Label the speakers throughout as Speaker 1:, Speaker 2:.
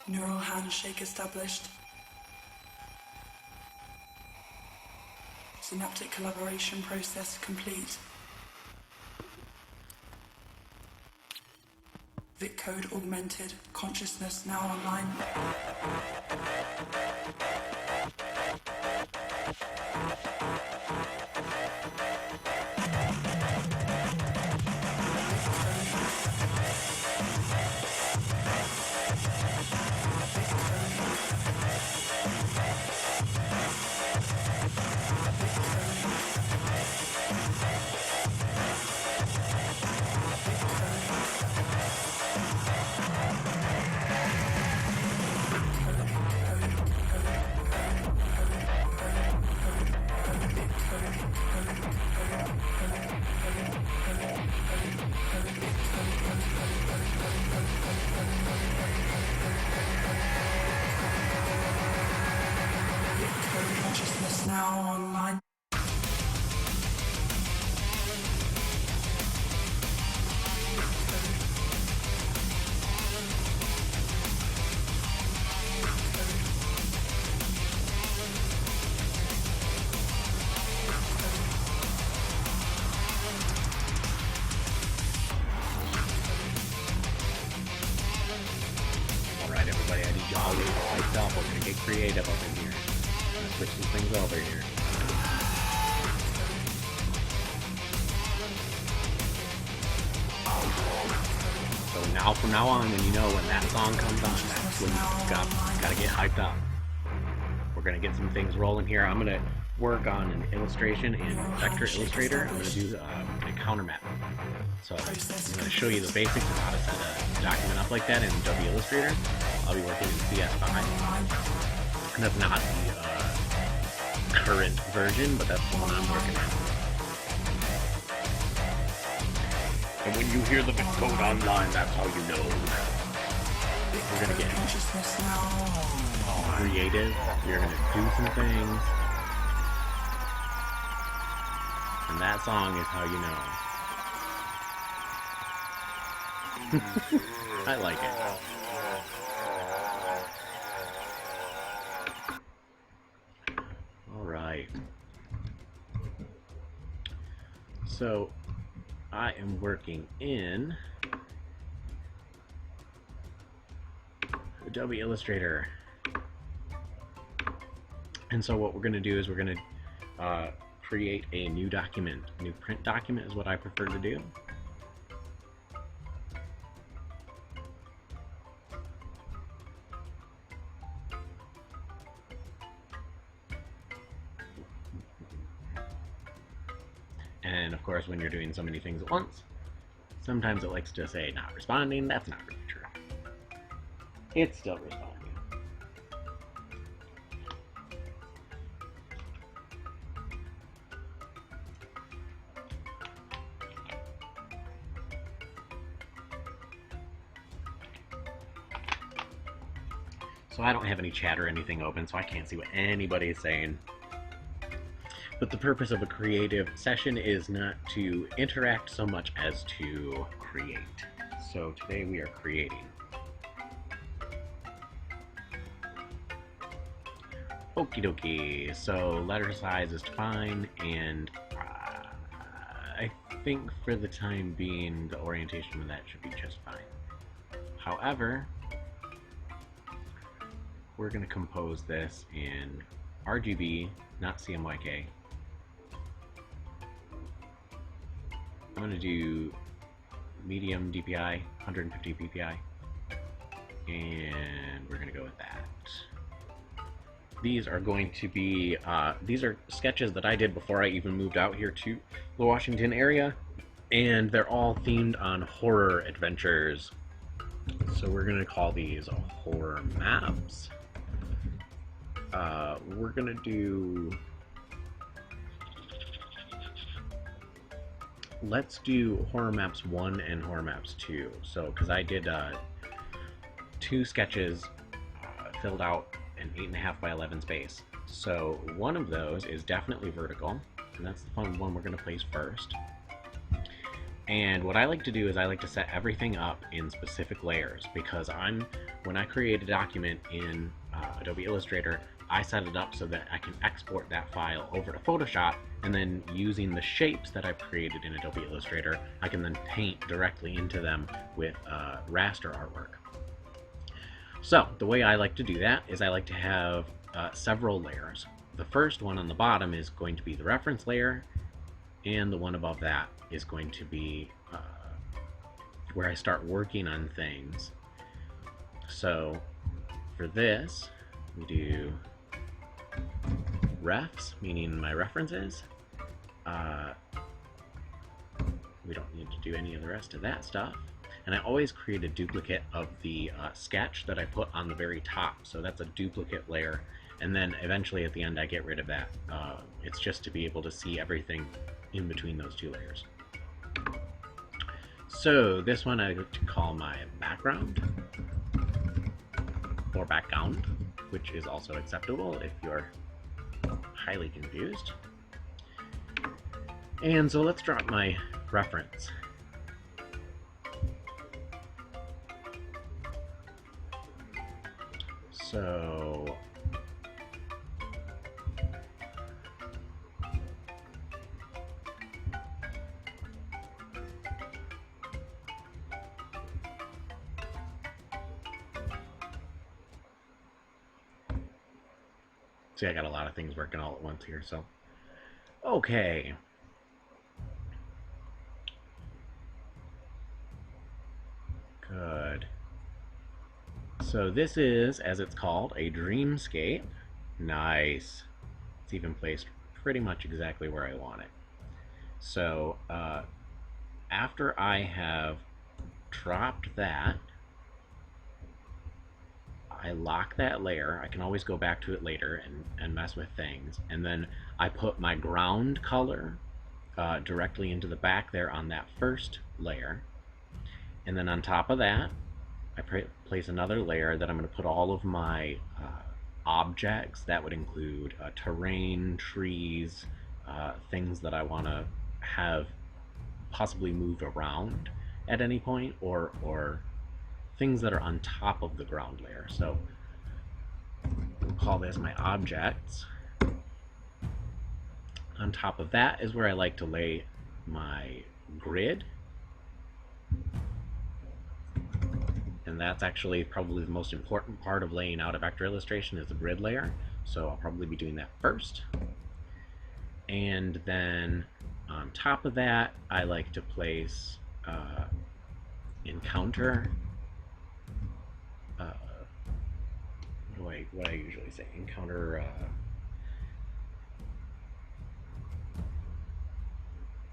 Speaker 1: Neural handshake established. Synaptic collaboration process complete. Vic code augmented. Consciousness now online. Consciousness now online.
Speaker 2: Alright everybody, I need y'all to hyped up. We're gonna get creative up in here. Let's switch some things over here. So now from now on, when you know when that song comes on, that's when you gotta get hyped up. We're gonna get some things rolling here. I'm gonna work on an illustration in Vector Illustrator. I'm gonna do a counter map. So I'm gonna show you the basics of how to set a document up like that in W Illustrator. I'll be working in CS5. And that's not the current version, but that's the one I'm working on. And when you hear the code online, that's how you know. We're gonna get creative. You're gonna do some things. And that song is how you know. I like it. Alright. So, I am working in Adobe Illustrator. And so what we're going to do is we're going to create a new document. A new print document is what I prefer to do. And of course, when you're doing so many things at once, sometimes it likes to say not responding. That's not really true. It's still responding. So I don't have any chat or anything open, so I can't see what anybody is saying. But the purpose of a creative session is not to interact so much as to create. So today we are creating. Okie dokie. So letter size is fine, and I think for the time being, the orientation of that should be just fine. However, we're going to compose this in RGB, not CMYK. I'm going to do medium DPI, 150 PPI, and we're going to go with that. These are going to be, these are sketches that I did before I even moved out here to the Washington area, and they're all themed on horror adventures. So we're going to call these horror maps. We're going to do... Let's do Horror Maps 1 and Horror Maps 2. So, because I did 2 sketches filled out an 8.5 by 11 space. So, one of those is definitely vertical, and that's the fun one we're going to place first. And what I like to do is I like to set everything up in specific layers, because when I create a document in Adobe Illustrator, I set it up so that I can export that file over to Photoshop, and then using the shapes that I've created in Adobe Illustrator, I can then paint directly into them with raster artwork. So the way I like to do that is I like to have several layers. The first one on the bottom is going to be the reference layer, and the one above that is going to be where I start working on things. So for this, we do refs, meaning my references. We don't need to do any of the rest of that stuff. And I always create a duplicate of the sketch that I put on the very top. So that's a duplicate layer. And then eventually at the end I get rid of that. It's just to be able to see everything in between those two layers. So this one I like to call my background, or background, which is also acceptable if you're highly confused. And so let's drop my reference. So see, I got a lot of things working all at once here, so okay. Good. So this is, as it's called, a dreamscape. Nice. It's even placed pretty much exactly where I want it. So after I have dropped that, I lock that layer. I can always go back to it later and mess with things. And then I put my ground color directly into the back there on that first layer. And then on top of that, I place another layer that I'm going to put all of my objects. That would include terrain, trees, things that I want to have possibly move around at any point, or things that are on top of the ground layer. So we'll call this my objects. On top of that is where I like to lay my grid. And that's actually probably the most important part of laying out a vector illustration, is the grid layer. So I'll probably be doing that first. And then on top of that, I like to place encounter. What do I usually say? Encounter.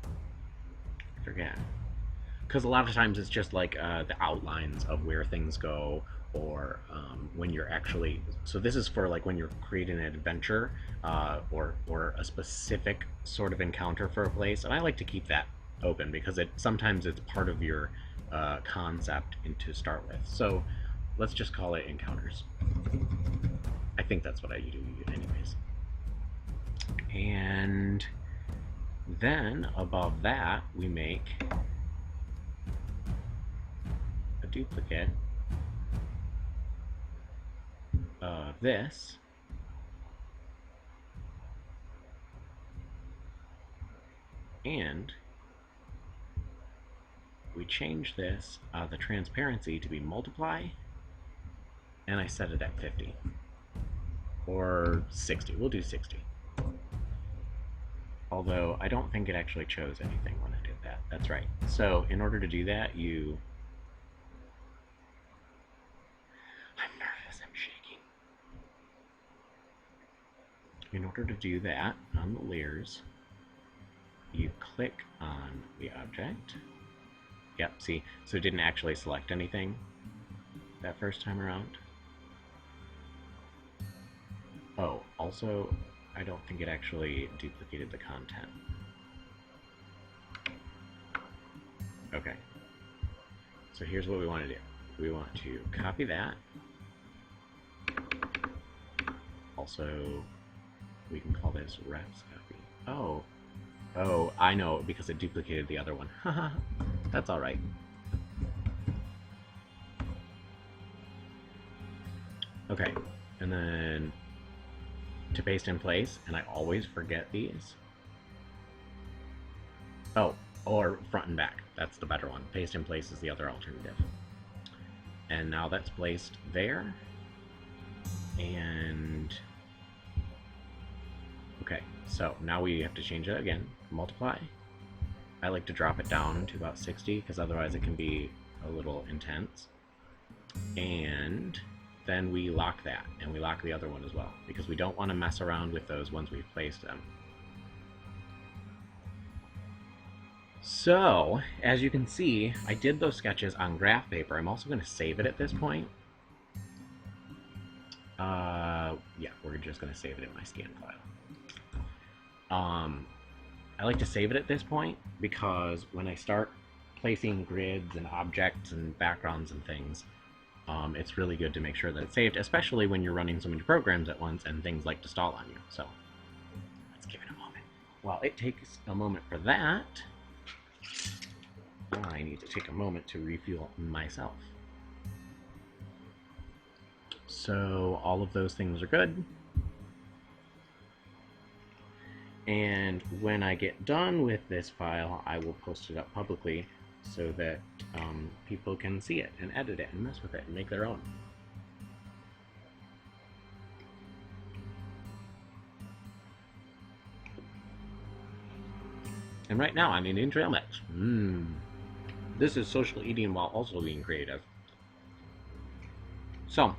Speaker 2: I forget. Because a lot of times it's just like the outlines of where things go, or when you're actually, so this is for like when you're creating an adventure or a specific sort of encounter for a place, and I like to keep that open because sometimes it's part of your concept to start with. So let's just call it encounters. I think that's what I do anyways. And then above that we make a duplicate of this, and we change this, the transparency, to be multiply, and I set it at 50 or 60. We'll do 60. Although I don't think it actually chose anything when I did that. That's right. So in order to do that, I'm nervous, I'm shaking. In order to do that, on the layers, you click on the object. Yep, see, so it didn't actually select anything that first time around. Oh, also, I don't think it actually duplicated the content. Okay. So here's what we want to do. We want to copy that. Also, we can call this refs copy. Oh, Oh, I know, because it duplicated the other one. Haha, that's alright. Okay, and then to paste in place, and I always forget these. Oh, or front and back. That's the better one. Paste in place is the other alternative. And now that's placed there. And okay, so now we have to change it again. Multiply. I like to drop it down to about 60 because otherwise it can be a little intense. And then we lock that, and we lock the other one as well because we don't want to mess around with those once we've placed them. So, as you can see, I did those sketches on graph paper. I'm also going to save it at this point. Yeah, we're just going to save it in my scan file. I like to save it at this point because when I start placing grids and objects and backgrounds and things, it's really good to make sure that it's saved, especially when you're running so many programs at once and things like to stall on you. So, let's give it a moment. While it takes a moment for that, I need to take a moment to refuel myself. So all of those things are good. And when I get done with this file, I will post it up publicly so that people can see it and edit it and mess with it and make their own. And right now I'm eating trail mix. This is social eating while also being creative. So,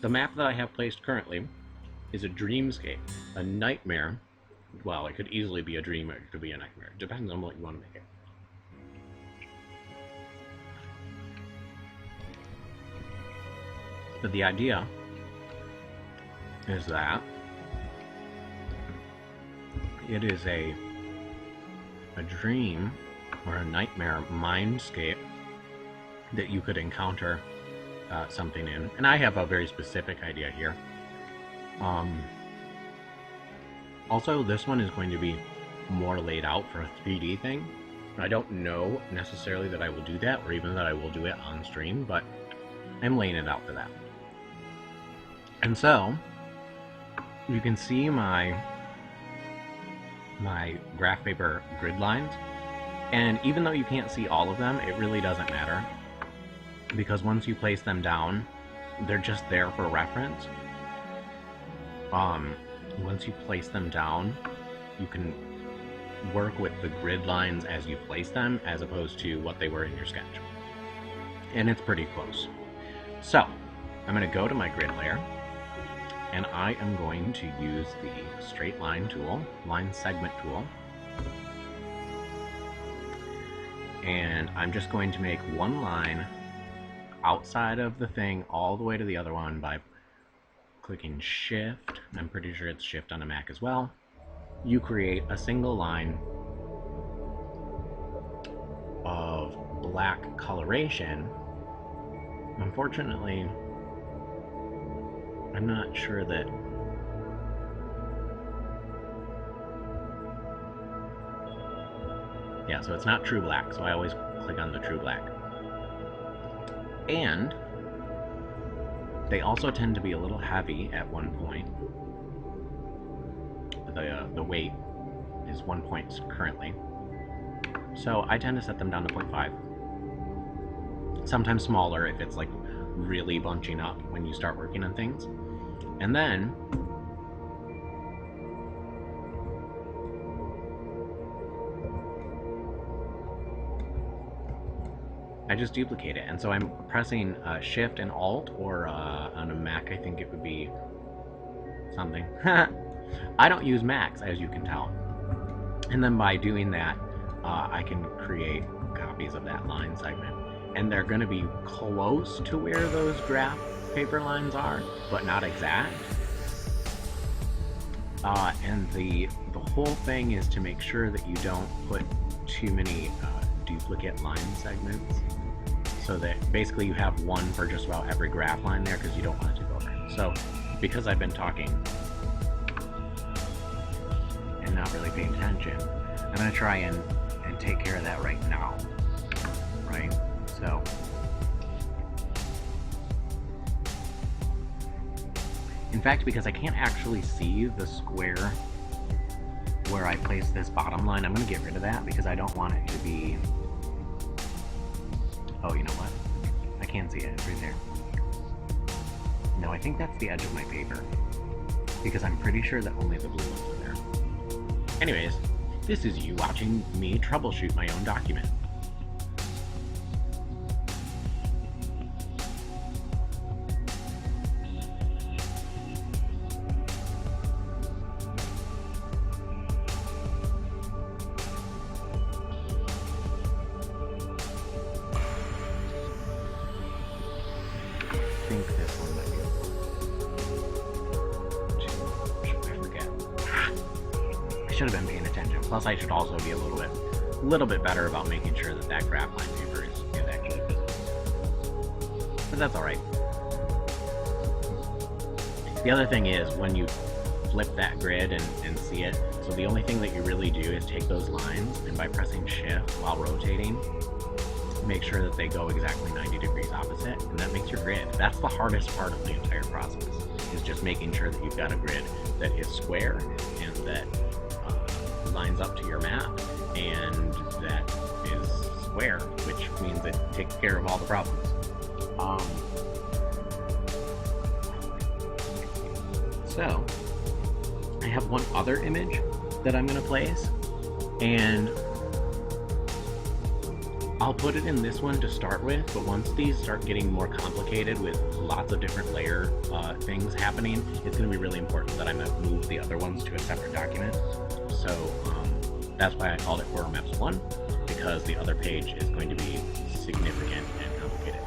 Speaker 2: the map that I have placed currently is a dreamscape, a nightmare. Well, it could easily be a dream or it could be a nightmare. It depends on what you want to make it. But the idea is that it is a dream or a nightmare mindscape that you could encounter something in. And I have a very specific idea here. Also, this one is going to be more laid out for a 3D thing. I don't know necessarily that I will do that or even that I will do it on stream, but I'm laying it out for that. And so, you can see my graph paper grid lines, and even though you can't see all of them, it really doesn't matter, because once you place them down, they're just there for reference. Once you place them down, you can work with the grid lines as you place them, as opposed to what they were in your sketch. And it's pretty close. So, I'm going to go to my grid layer, and I am going to use the straight line tool, line segment tool. And I'm just going to make one line outside of the thing all the way to the other one by clicking Shift. I'm pretty sure it's Shift on a Mac as well. You create a single line of black coloration. Unfortunately, I'm not sure that yeah, so it's not true black, so I always click on the true black. And they also tend to be a little heavy at one point. The weight is 1 point currently. So I tend to set them down to 0.5. Sometimes smaller if it's like really bunching up when you start working on things. And then I just duplicate it, and so I'm pressing Shift and Alt, or on a Mac I think it would be something. I don't use Macs, as you can tell. And then by doing that, I can create copies of that line segment. And they're going to be close to where those graph paper lines are, but not exact. And the whole thing is to make sure that you don't put too many duplicate line segments, so that basically you have one for just about every graph line there, because you don't want it to go over. So because I've been talking, and not really paying attention. I'm going to try and take care of that right now, right? So in fact, because I can't actually see the square where I place this bottom line, I'm going to get rid of that because I don't want it to be... Oh, you know what? I can see it. It's right there. No, I think that's the edge of my paper, because I'm pretty sure that only the blue ones are there. Anyways, this is you watching me troubleshoot my own document. I think this one might be... I forget. I should have been paying attention. Plus, I should also be a little bit better about making sure that that graph line paper is actually visible. But that's all right. The other thing is when you flip that grid and see it, so the only thing that you really do is take those lines, and by pressing shift while rotating, make sure that they go exactly 90 degrees opposite, and that makes your grid. That's the hardest part of the entire process, is just making sure that you've got a grid that is square and that lines up to your map, and that is square, which means it takes care of all the problems. So I have one other image that I'm going to place, and I'll put it in this one to start with, but once these start getting more complicated with lots of different layer things happening, it's going to be really important that I move the other ones to a separate document. So that's why I called it Horror Maps 1, because the other page is going to be significant and complicated.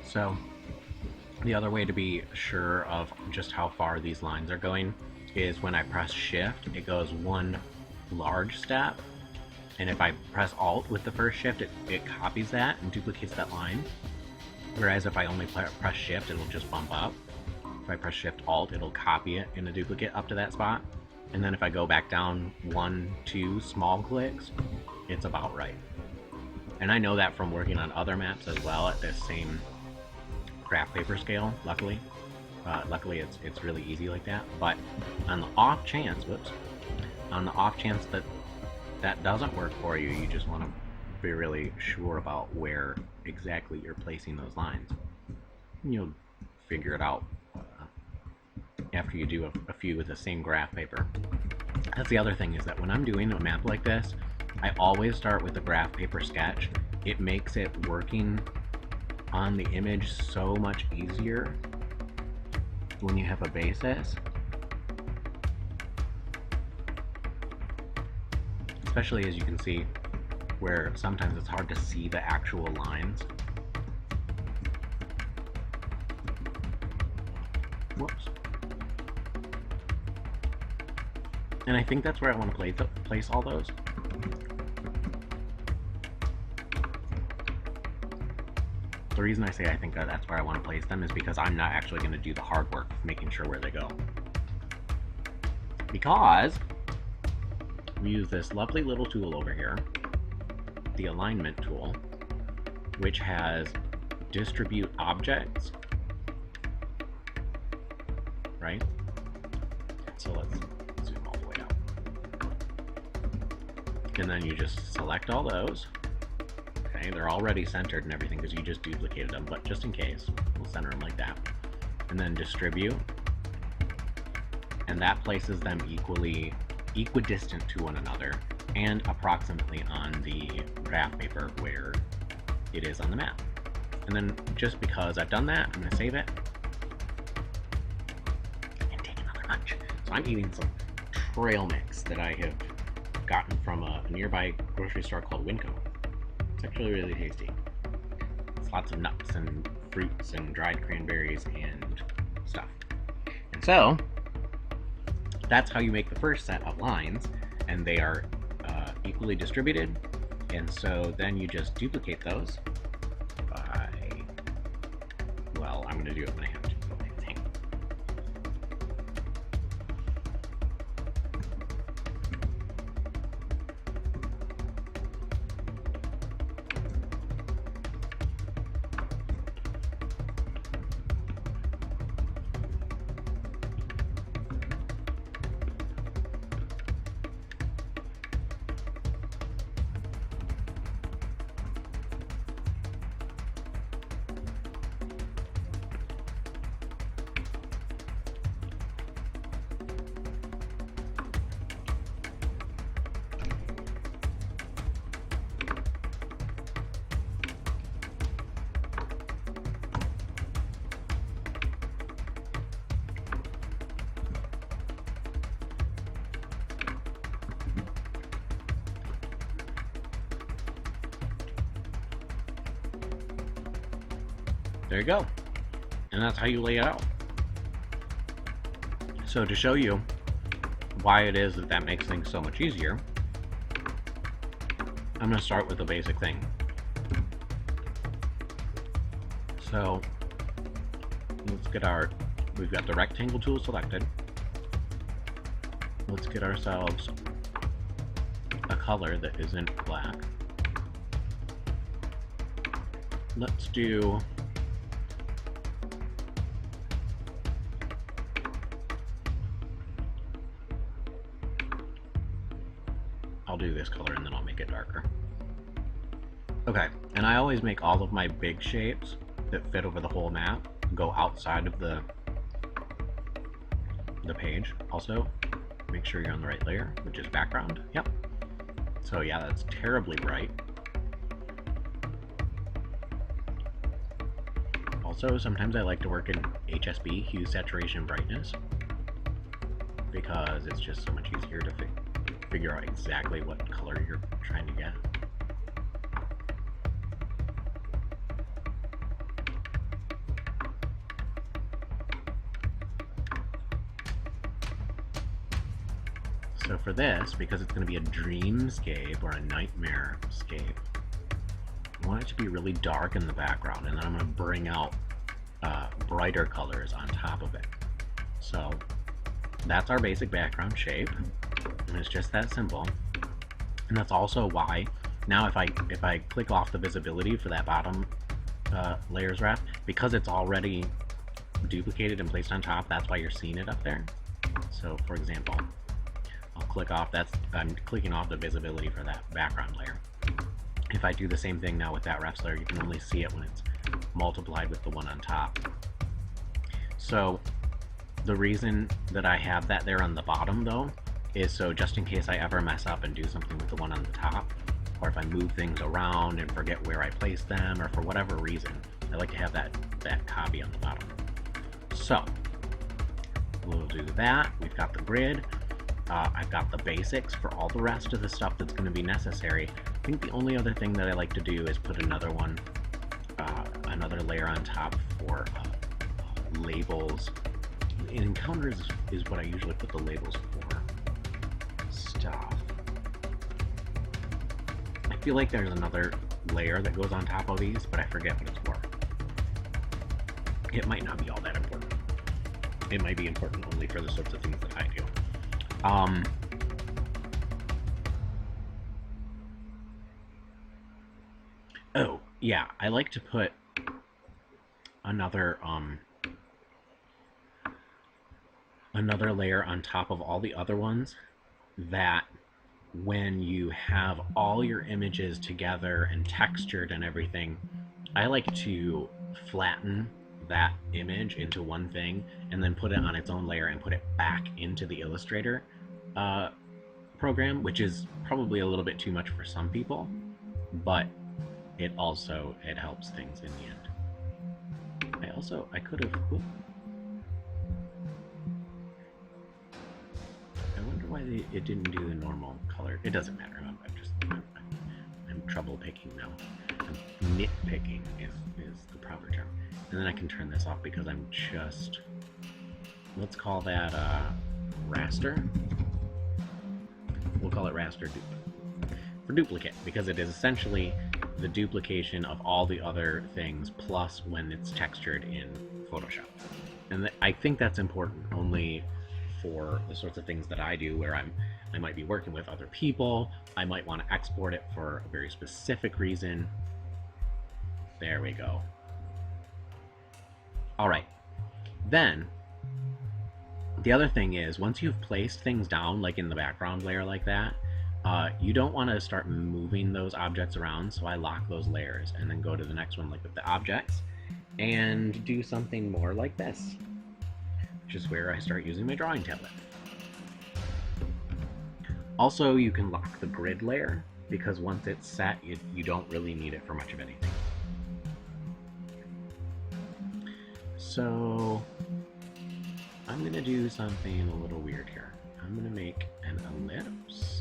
Speaker 2: So the other way to be sure of just how far these lines are going is when I press shift, it goes one large step, and if I press alt with the first shift, it copies that and duplicates that line. Whereas if I only press shift, it'll just bump up. If I press shift alt, it'll copy it in a duplicate up to that spot. And then if I go back down 1, 2 small clicks, it's about right. And I know that from working on other maps as well at this same graph paper scale, luckily. Luckily it's really easy like that. But on the off chance, on the off chance that that doesn't work for you, you just want to be really sure about where exactly you're placing those lines. And you'll figure it out after you do a few with the same graph paper. That's the other thing, is that when I'm doing a map like this, I always start with the graph paper sketch. It makes it working on the image so much easier when you have a basis. Especially, as you can see, where sometimes it's hard to see the actual lines. Whoops. And I think that's where I want to place all those. The reason I say I think that's where I want to place them is because I'm not actually going to do the hard work of making sure where they go. Because we use this lovely little tool over here, the alignment tool, which has distribute objects, right? So let's zoom all the way out. And then you just select all those. Okay, they're already centered and everything because you just duplicated them, but just in case, we'll center them like that. And then distribute. And that places them equidistant to one another and approximately on the graph paper where it is on the map. And then just because I've done that, I'm going to save it and take another munch. So I'm eating some trail mix that I have gotten from a nearby grocery store called Winco. It's actually really tasty. It's lots of nuts and fruits and dried cranberries and stuff. And so that's how you make the first set of lines, and they are equally distributed. And so then you just duplicate those by, well, I'm going to do it when I have to. Hang on. There you go. And that's how you lay it out. So to show you why it is that that makes things so much easier, I'm going to start with the basic thing. So let's get we've got the rectangle tool selected. Let's get ourselves a color that isn't black. Let's do I'll do this color and then I'll make it darker. Okay, and I always make all of my big shapes that fit over the whole map go outside of the page. Also, make sure you're on the right layer, which is background. Yep. So yeah, that's terribly bright. Also, sometimes I like to work in HSB, hue, saturation, brightness, because it's just so much easier to figure out exactly what color you're trying to get. So for this, because it's going to be a dreamscape or a nightmare-scape, I want it to be really dark in the background, and then I'm going to bring out brighter colors on top of it. So that's our basic background shape, and it's just that simple. And that's also why now if I click off the visibility for that bottom layers wrap, because it's already duplicated and placed on top, that's why you're seeing it up there. So for example, I'll click off, I'm clicking off the visibility for that background layer. If I do the same thing now with that refs layer, you can only see it when it's multiplied with the one on top. So the reason that I have that there on the bottom though is so just in case I ever mess up and do something with the one on the top, or if I move things around and forget where I place them, or for whatever reason, I like to have that copy on the bottom. So we'll do that. We've got the grid. I've got the basics for all the rest of the stuff that's going to be necessary. think the only other thing that I like to do is put another another layer on top for labels. In encounters is what I usually put the labels for. Stuff. I feel like there's another layer that goes on top of these, but I forget what it's for. It might not be all that important. It might be important only for the sorts of things that I do. Oh, yeah, I like to put another layer on top of all the other ones, that when you have all your images together and textured and everything, I like to flatten that image into one thing and then put it on its own layer and put it back into the Illustrator program, which is probably a little bit too much for some people, but it helps things in the end. I could have. I wonder why it didn't do the normal color. It doesn't matter. I'm trouble picking now. Nitpicking is the proper term. And then I can turn this off because I'm just, let's call that raster. We'll call it raster for duplicate, because it is essentially the duplication of all the other things plus when it's textured in Photoshop. And I think that's important only for the sorts of things that I do, where I might be working with other people. I might want to export it for a very specific reason. There we go. All right. Then the other thing is, once you've placed things down, like in the background layer like that, you don't want to start moving those objects around, so I lock those layers and then go to the next one, like with the objects, and do something more like this, which is where I start using my drawing tablet. Also, you can lock the grid layer, because once it's set, you don't really need it for much of anything. So I'm going to do something a little weird here. I'm going to make an ellipse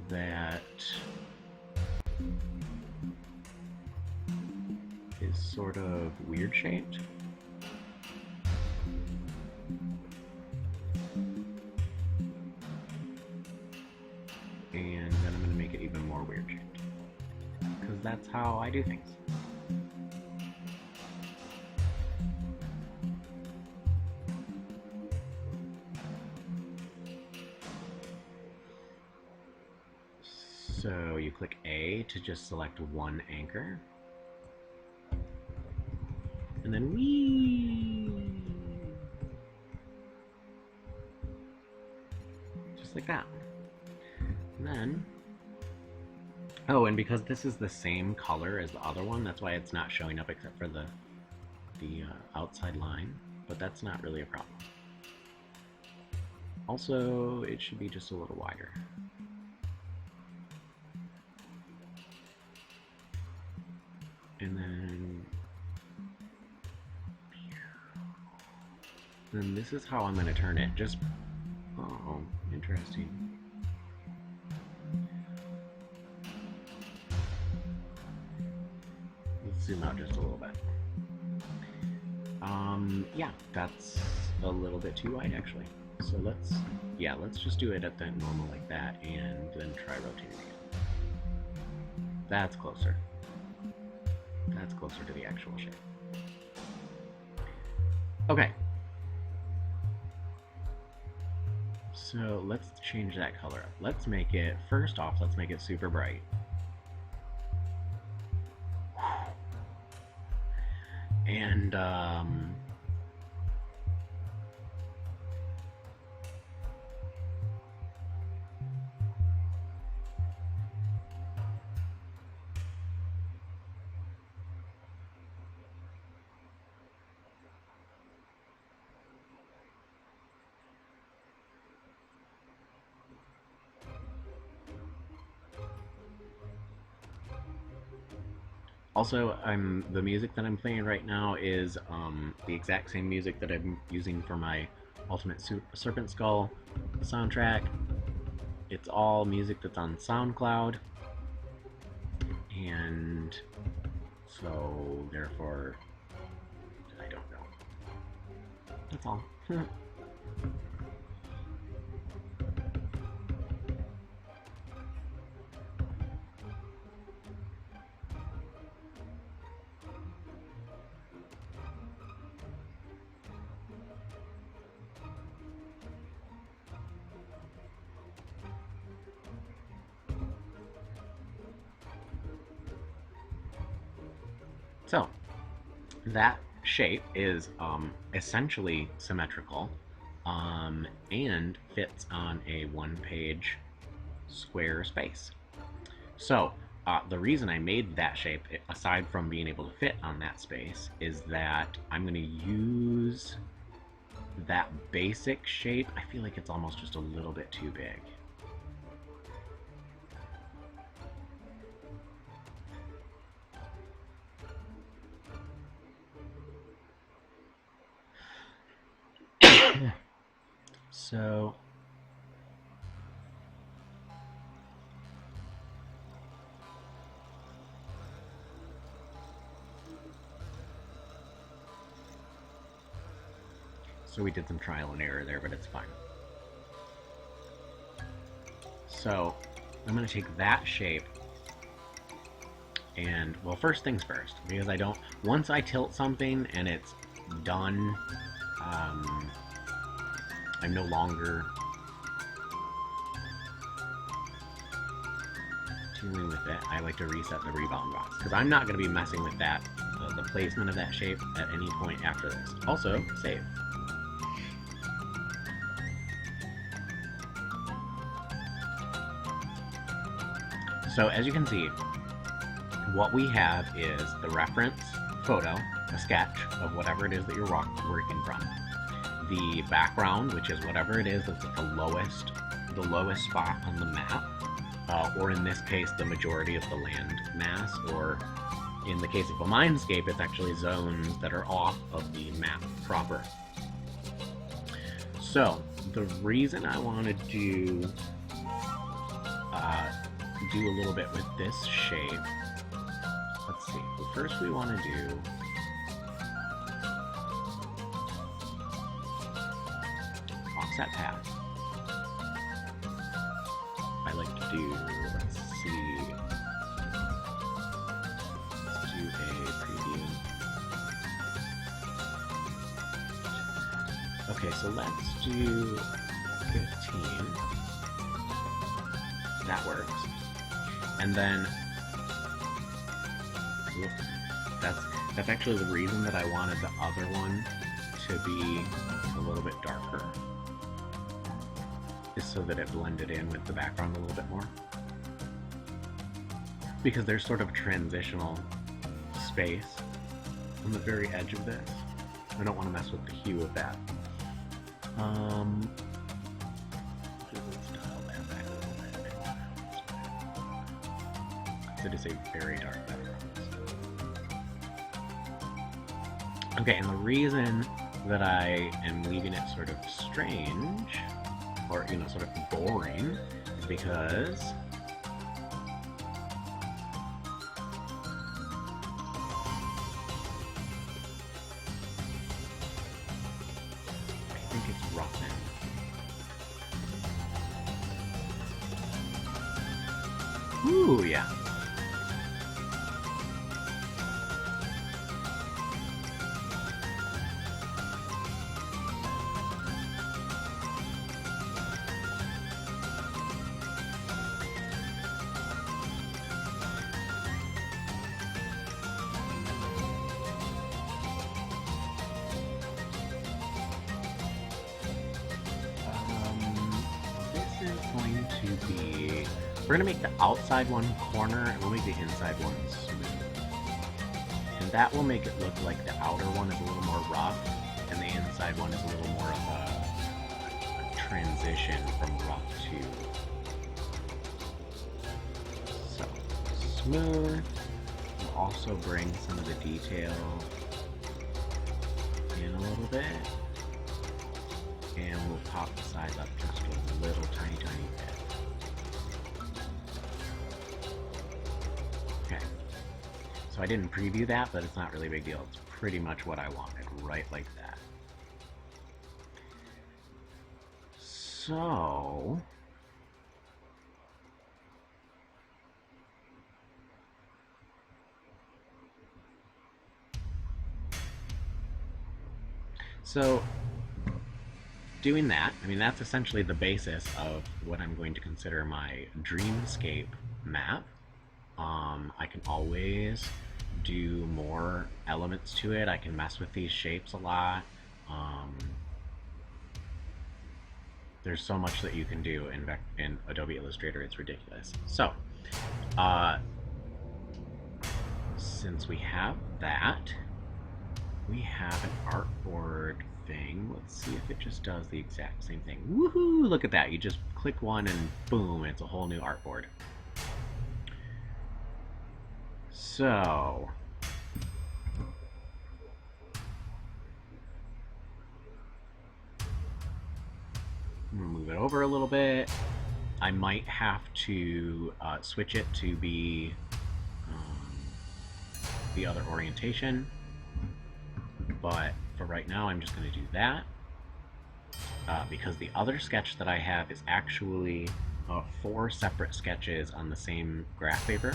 Speaker 2: that is sort of weird shaped. And then I'm going to make it even more weird shaped, because that's how I do things. So you click A to just select one anchor, and then whee! Just like that. And then, oh, and because this is the same color as the other one, that's why it's not showing up except for the outside line, but that's not really a problem. Also, it should be just a little wider. And then this is how I'm going to turn it. Just, oh, interesting. Let's zoom out just a little bit. Yeah, that's a little bit too wide actually. So let's just do it at the normal like that, and then try rotating it. That's closer. That's closer to the actual shape. Okay. So let's change that color up. Let's make it, first off, let's make it super bright. And also, the music that I'm playing right now is the exact same music that I'm using for my Ultimate Serpent Skull soundtrack. It's all music that's on SoundCloud. And so, therefore, I don't know. That's all. So, that shape is essentially symmetrical and fits on a one-page square space. So, the reason I made that shape, aside from being able to fit on that space, is that I'm going to use that basic shape. I feel like it's almost just a little bit too big. So we did some trial and error there, but it's fine. So I'm going to take that shape and, well, first things first, because I don't, once I tilt something and it's done, I'm no longer dealing with it. I like to reset the rebound box, because I'm not going to be messing with that, the placement of that shape at any point after this. Also, save. So as you can see, what we have is the reference photo, a sketch of whatever it is that you're working from. The background, which is whatever it is that's at the lowest spot on the map, or in this case, the majority of the land mass, or in the case of a mindscape, it's actually zones that are off of the map proper. So the reason I want to do a little bit with this shape, let's see, well, first we want to do offset path. I like to do, let's do a preview. Okay, so let's do 15. That works. And then, that's actually the reason that I wanted the other one to be a little bit darker, is so that it blended in with the background a little bit more. Because there's sort of transitional space on the very edge of this. I don't want to mess with the hue of that. It is a very dark background. Okay, and the reason that I am leaving it sort of strange, or, you know, sort of boring, is because I think it's roughened. Ooh, yeah. We're going to make the outside one corner, and we'll make the inside one smooth. And that will make it look like the outer one is a little more rough, and the inside one is a little more of a transition from rough to... So, smooth. We'll also bring some of the detail in a little bit. And we'll pop the sides up just a little tiny bit. Okay. So I didn't preview that, but it's not really a big deal. It's pretty much what I wanted, right like that. So... doing that, I mean, that's essentially the basis of what I'm going to consider my dreamscape map. I can always do more elements to it. I can mess with these shapes a lot. There's so much that you can do in Adobe Illustrator, it's ridiculous. So, since we have that, we have an artboard thing. Let's see if it just does the exact same thing. Woohoo! Look at that. You just click one and boom, it's a whole new artboard. So... I'm going to move it over a little bit. I might have to switch it to be the other orientation. But for right now, I'm just going to do that. Because the other sketch that I have is actually 4 separate sketches on the same graph paper.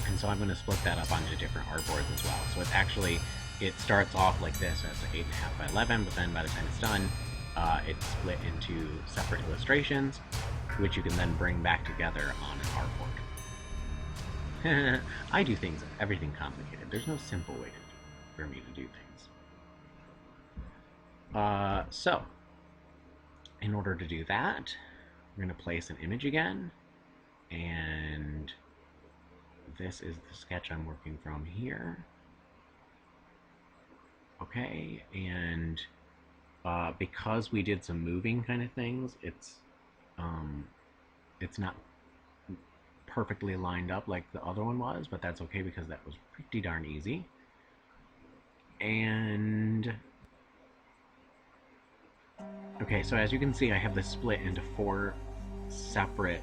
Speaker 2: And so I'm going to split that up onto different artboards as well. So it's actually, it starts off like this, as 8.5 by 11, but then by the time it's done, it's split into separate illustrations, which you can then bring back together on an artboard. I do everything complicated. There's no simple way for me to do things. So, in order to do that, we're going to place an image again, and this is the sketch I'm working from here. Okay, and because we did some moving kind of things, it's not perfectly lined up like the other one was, but that's okay because that was pretty darn easy. And okay, so as you can see, I have this split into 4 separate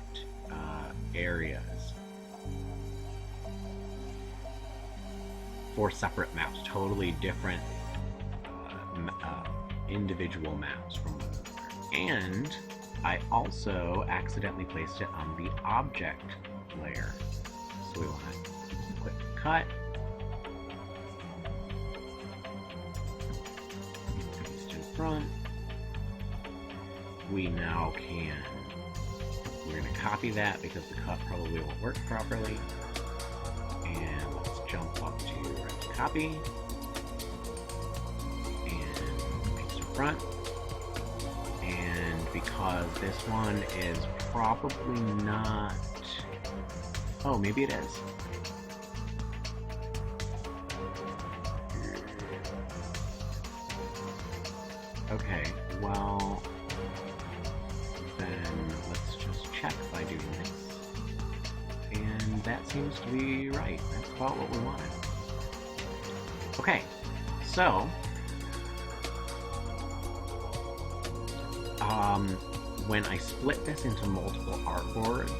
Speaker 2: areas. 4 separate maps, totally different individual maps from one another. And I also accidentally placed it on the object layer. So we want to click cut. Paste in front. We now we're going to copy that because the cut probably won't work properly. And let's jump up to right to copy. And paste in front. And because this one is probably not... Oh, maybe it is. Okay, well, then let's just check by doing this. And that seems to be right. That's about what we wanted. Okay, so when I split this into multiple artboards,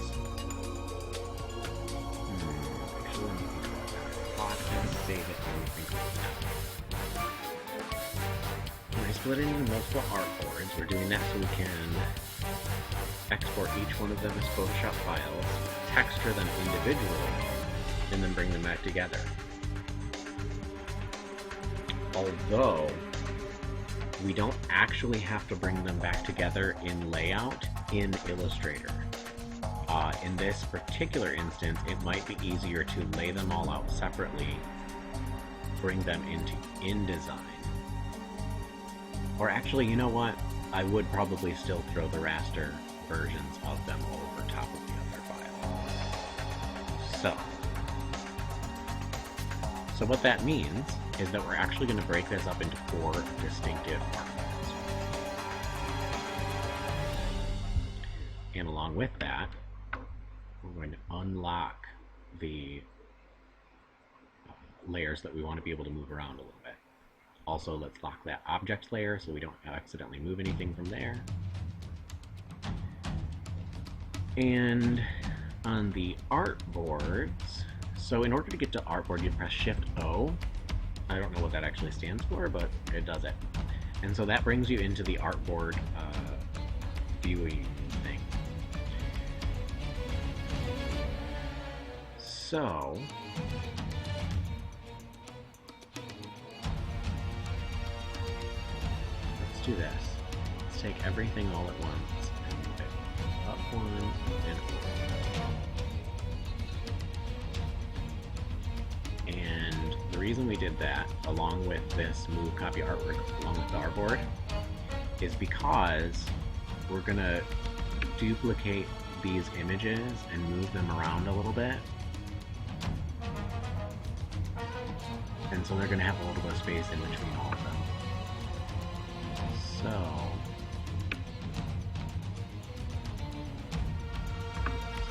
Speaker 2: actually let me think about that. Lock and save it and think about that. When I split it into multiple artboards, we're doing that so we can export each one of them as Photoshop files, texture them individually, and then bring them back together. Although, we don't actually have to bring them back together in layout in Illustrator. In this particular instance, it might be easier to lay them all out separately, bring them into InDesign. Or actually, you know what? I would probably still throw the raster versions of them over top of the other file. So what that means is that we're actually going to break this up into 4 distinctive artboards. And along with that, we're going to unlock the layers that we want to be able to move around a little bit. Also, let's lock that object layer so we don't accidentally move anything from there. And on the artboards, So in order to get to artboard, you press Shift O. I don't know what that actually stands for, but it does it. And so that brings you into the artboard viewing thing. So let's do this. Let's take everything all at once and move it up one and over. And the reason we did that, along with this move copy artwork along with the artboard, is because we're gonna duplicate these images and move them around a little bit. And so they're gonna have a little bit of space in between all of them. So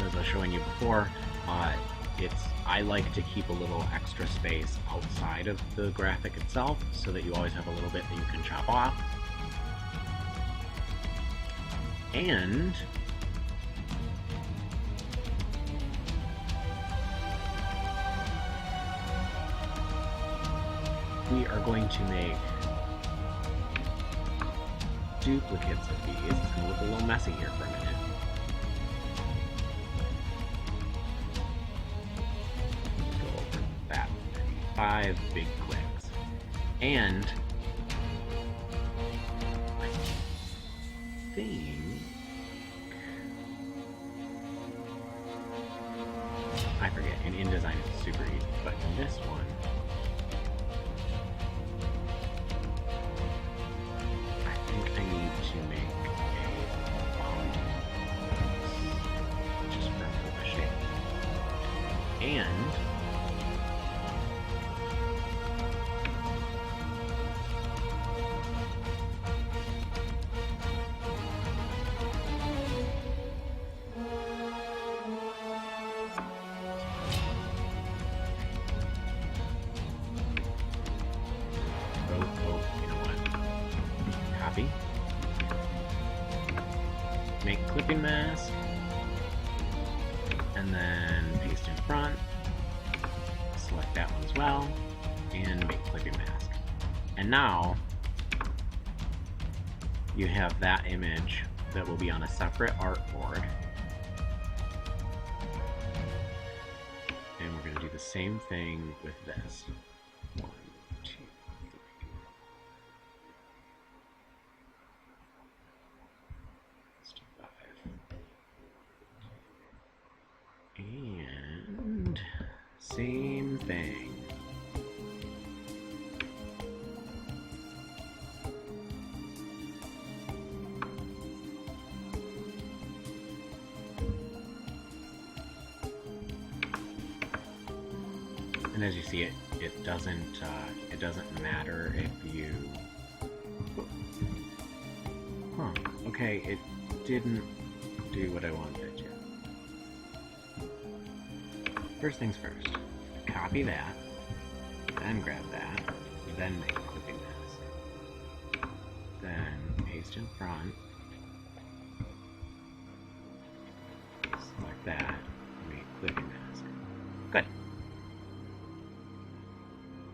Speaker 2: as I was showing you before, I like to keep a little extra space outside of the graphic itself so that you always have a little bit that you can chop off. And we are going to make duplicates of these. It's going to look a little messy here for a minute. Go over that. 5 big clicks. And I think I forget. In InDesign it's super easy, but in this one I need to make a bound just for the shape. And make clipping mask, and then paste in front, select that one as well, and make clipping mask. And now you have that image that will be on a separate artboard. And we're going to do the same thing with this. 1, 2, 3. And same thing. And as you see, it doesn't matter if you. Okay, it didn't do what I wanted it to. First things first, copy that, then grab that, then make a clipping mask. Then paste in front, select that, make clipping mask. Good.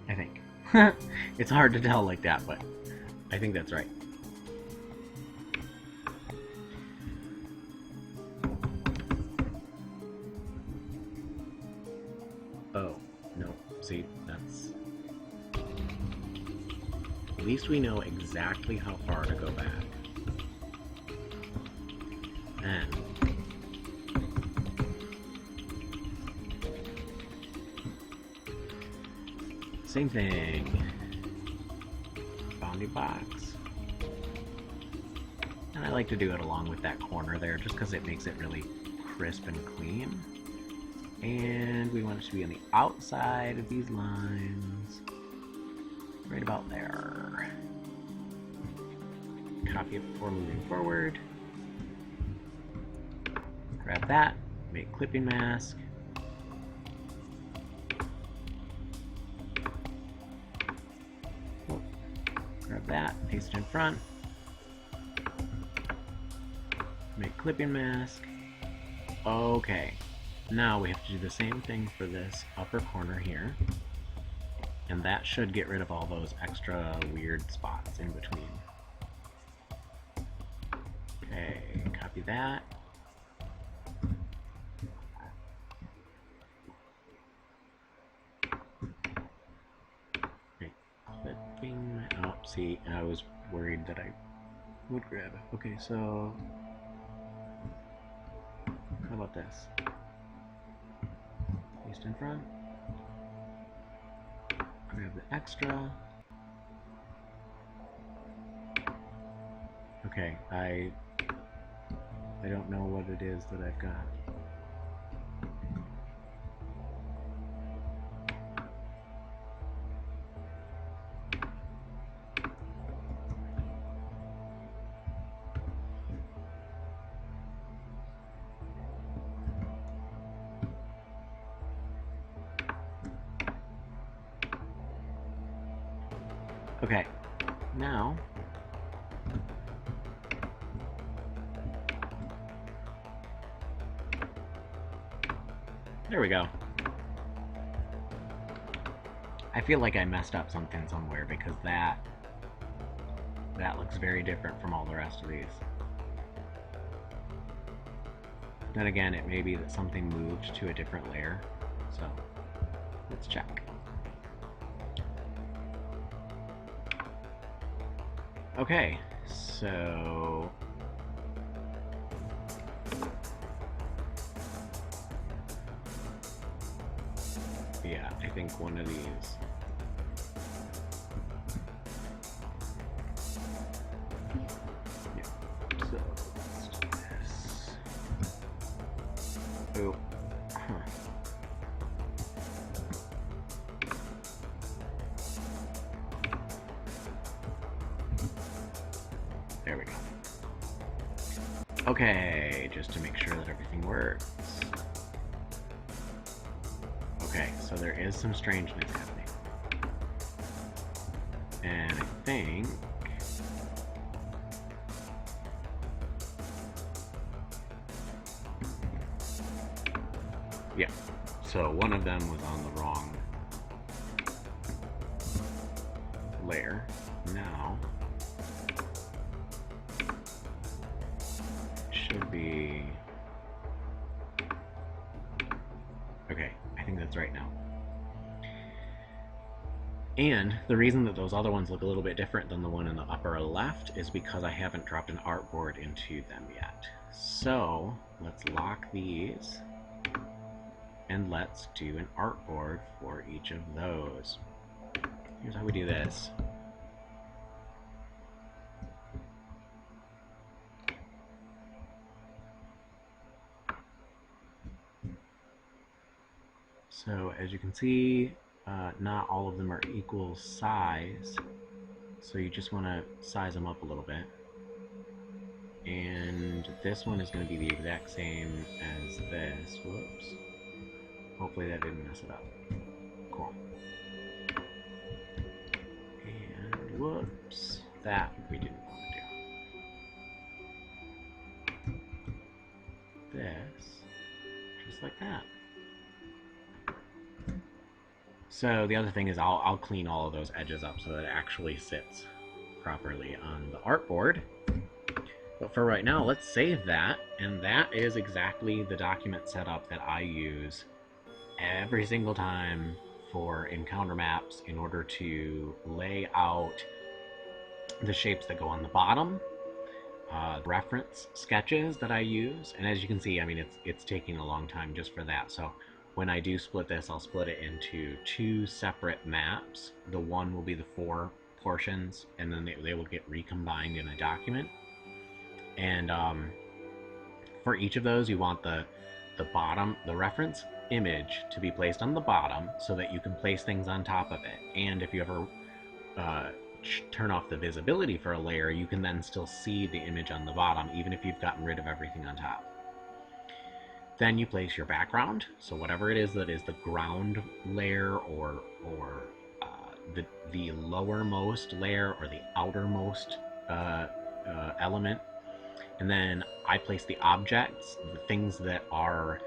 Speaker 2: I think. It's hard to tell like that, but I think that's right. Oh, no. See, that's... At least we know exactly how far to go back. And... same thing. Bounding box. And I like to do it along with that corner there, just because it makes it really crisp and clean. And we want it to be on the outside of these lines, right about there. Copy it before moving forward. Grab that, make clipping mask. Grab that, paste in front. Make clipping mask. Okay. Now we have to do the same thing for this upper corner here. And that should get rid of all those extra weird spots in between. Okay, copy that. Okay, flipping. Oh, see, I was worried that I would grab it. Okay, so how about this? Paste in front. Grab the extra. Okay, I don't know what it is that I've got. Okay, now there we go. I feel like I messed up something somewhere because that looks very different from all the rest of these. Then again, it may be that something moved to a different layer, so let's check. Okay, so yeah, I think one of these. Yeah, so let's do this. Oh, huh. There we go. Okay, just to make sure that everything works. Okay, so there is some strangeness happening. And I think... yeah, so one of them was on the wrong layer. Now, it should be... okay, I think that's right now. And the reason that those other ones look a little bit different than the one in the upper left is because I haven't dropped an artboard into them yet. So let's lock these and let's do an artboard for each of those. Here's how we do this. So as you can see, not all of them are equal size, so you just want to size them up a little bit. And this one is going to be the exact same as this. Whoops. Hopefully that didn't mess it up. Cool. And whoops, that we didn't want to do. This, just like that. So the other thing is I'll clean all of those edges up so that it actually sits properly on the artboard. But for right now, let's save that, and that is exactly the document setup that I use every single time for encounter maps in order to lay out the shapes that go on the bottom, reference sketches that I use, and as you can see, I mean, it's taking a long time just for that. So when I do split this, I'll split it into two separate maps. The one will be the 4 portions, and then they will get recombined in a document. And for each of those, you want the bottom, the reference image to be placed on the bottom so that you can place things on top of it. And if you ever turn off the visibility for a layer, you can then still see the image on the bottom, even if you've gotten rid of everything on top. Then you place your background, so whatever it is that is the ground layer or the lowermost layer or the outermost element. And then I place the objects, the things that are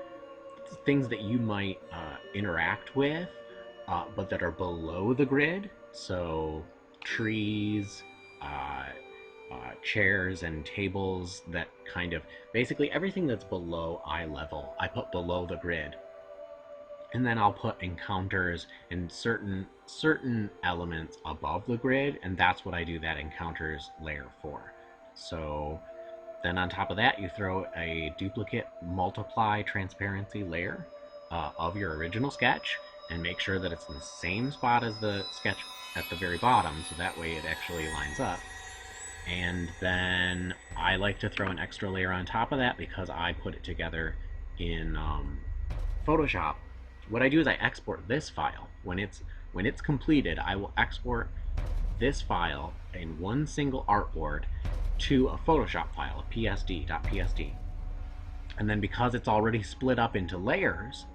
Speaker 2: things that you might interact with, but that are below the grid. So trees, chairs and tables that kind of basically everything that's below eye level, I put below the grid. And then I'll put encounters and certain elements above the grid, and that's what I do that encounters layer for. So then on top of that, you throw a duplicate multiply transparency layer of your original sketch, and make sure that it's in the same spot as the sketch at the very bottom, so that way it actually lines up. And then I like to throw an extra layer on top of that because I put it together in Photoshop. What I do is I export this file. When it's completed, I will export this file in one single artboard to a Photoshop file, a PST. And then because it's already split up into layers,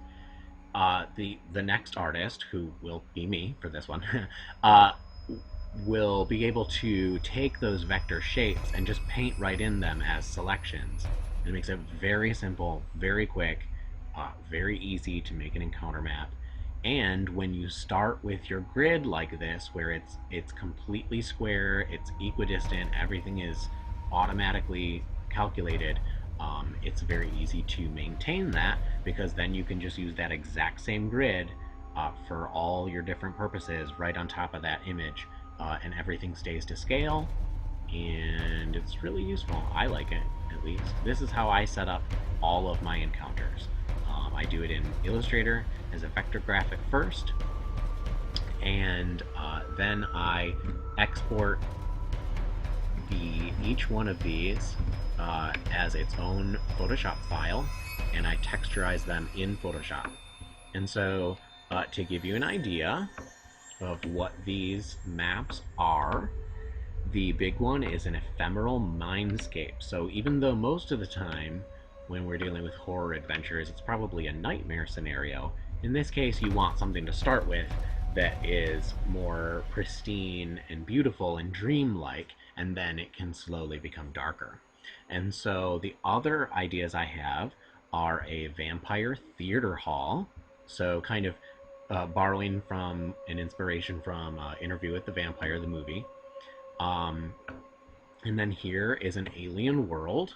Speaker 2: the next artist, who will be me for this one, will be able to take those vector shapes and just paint right in them as selections. It makes it very simple, very quick, very easy to make an encounter map. And when you start with your grid like this, where it's completely square, it's equidistant, everything is automatically calculated, it's very easy to maintain that, because then you can just use that exact same grid for all your different purposes right on top of that image, and everything stays to scale, and it's really useful. I like it, at least. This is how I set up all of my encounters. I do it in Illustrator as a vector graphic first, and then I export each one of these as its own Photoshop file, and I texturize them in Photoshop. And so to give you an idea of what these maps are, the big one is an ephemeral mindscape. So even though most of the time when we're dealing with horror adventures, it's probably a nightmare scenario, in this case you want something to start with that is more pristine and beautiful and dreamlike, and then it can slowly become darker. And so the other ideas I have are a vampire theater hall, so kind of borrowing from an inspiration from Interview with the Vampire, the movie. And then here is an alien world.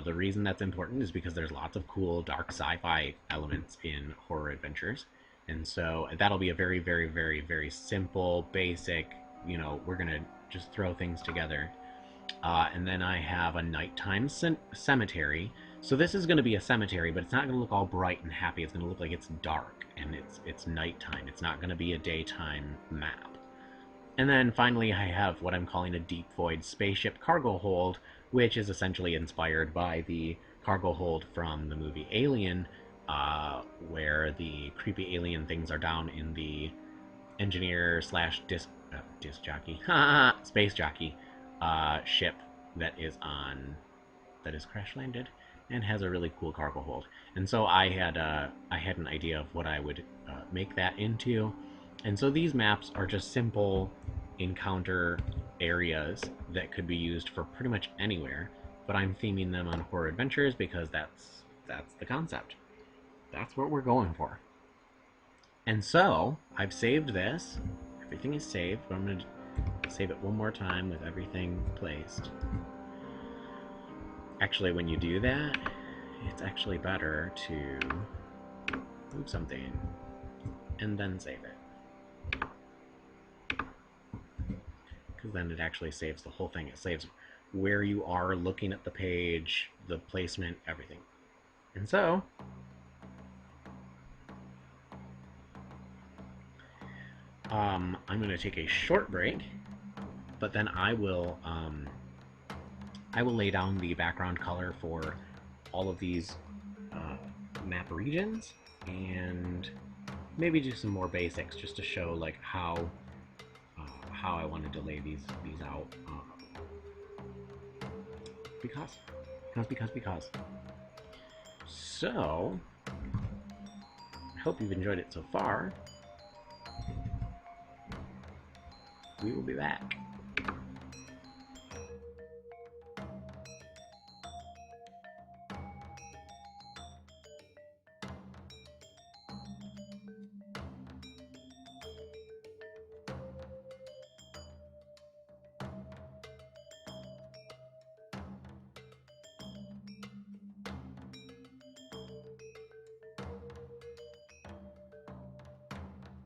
Speaker 2: The reason that's important is because there's lots of cool dark sci-fi elements in horror adventures. And so that'll be a very, very, very, very simple, basic, we're going to just throw things together. And then I have a nighttime cemetery. So this is going to be a cemetery, but it's not going to look all bright and happy. It's going to look like it's dark and it's nighttime. It's not going to be a daytime map. And then finally I have what I'm calling a deep void spaceship cargo hold, which is essentially inspired by the cargo hold from the movie Alien, where the creepy alien things are down in the engineer slash disc jockey, space jockey ship that is crash landed and has a really cool cargo hold. And so I had an idea of what I would make that into. And so these maps are just simple encounter areas that could be used for pretty much anywhere, but I'm theming them on horror adventures because that's the concept. That's what we're going for. And so I've saved this. Everything is saved, but I'm going to save it one more time with everything placed. Actually, when you do that, it's actually better to move something and then save it, because then it actually saves the whole thing. It saves where you are looking at the page, the placement, everything. And so I'm going to take a short break, but then I will lay down the background color for all of these map regions, and maybe do some more basics just to show like how I wanted to lay these out. Because. So I hope you've enjoyed it so far. We will be back.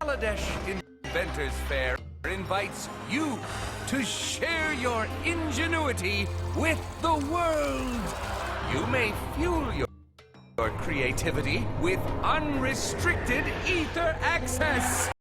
Speaker 3: Bangladesh Inventors Fair invites you to share your ingenuity with the world. You may fuel your creativity with unrestricted ether access.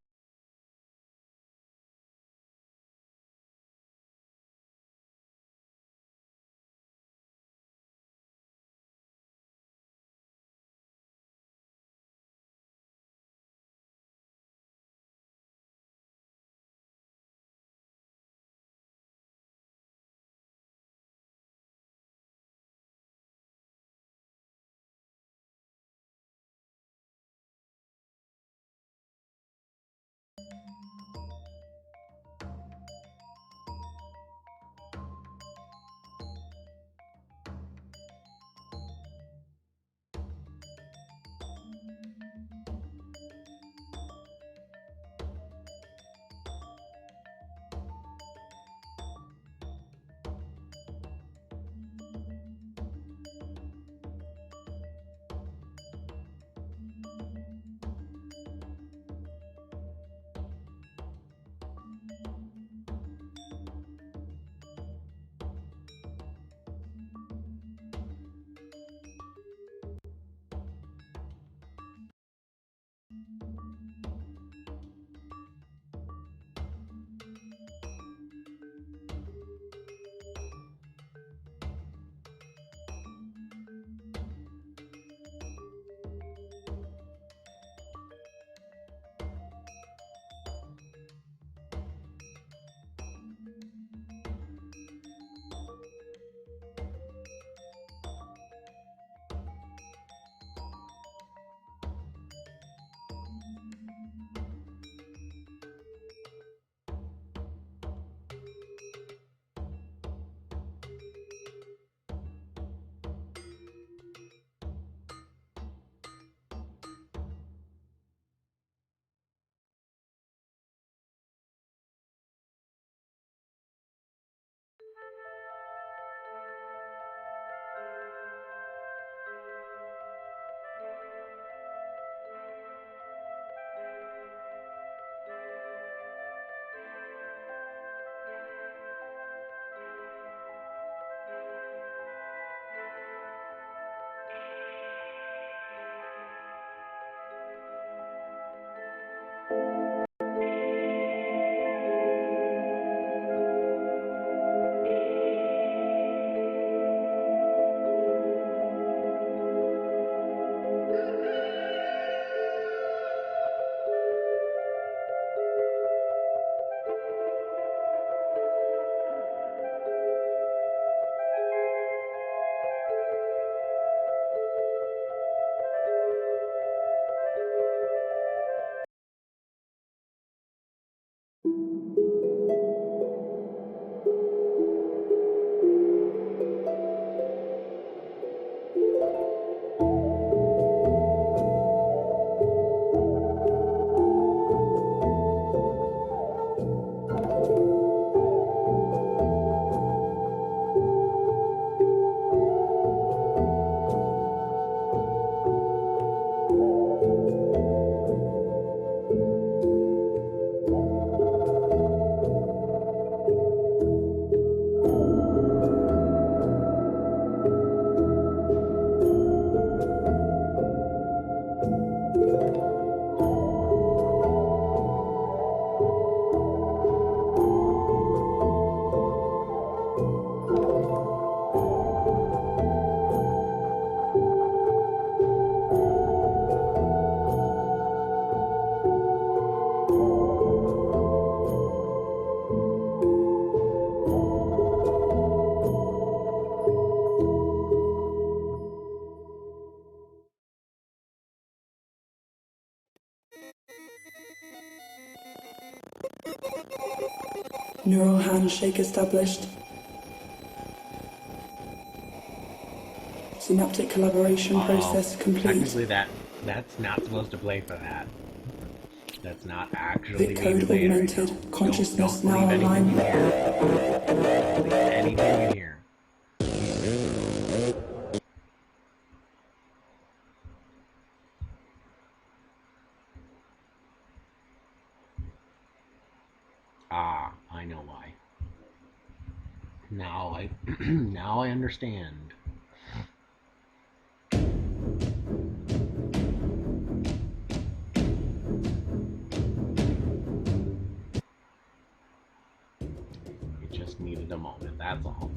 Speaker 1: Neural handshake established. Synaptic collaboration process complete.
Speaker 2: Technically that's not supposed to play for that. That's not actually
Speaker 1: Bit code
Speaker 2: being played
Speaker 1: augmented.
Speaker 2: right now.
Speaker 1: Consciousness
Speaker 2: Don't
Speaker 1: now
Speaker 2: leave
Speaker 1: online.
Speaker 2: anything in here. Now I now I understand. It just needed a moment, that's all.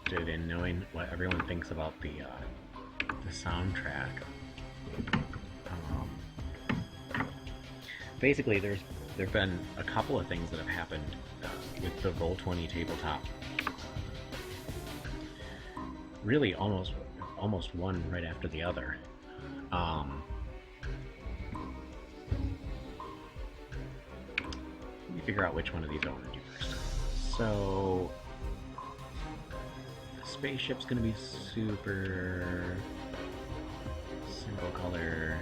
Speaker 2: interested in knowing what everyone thinks about the soundtrack. Basically, there've been a couple of things that have happened with the Roll20 tabletop. Really, almost one right after the other. Let me figure out which one of these I want to do first. So, the spaceship's going to be super single color.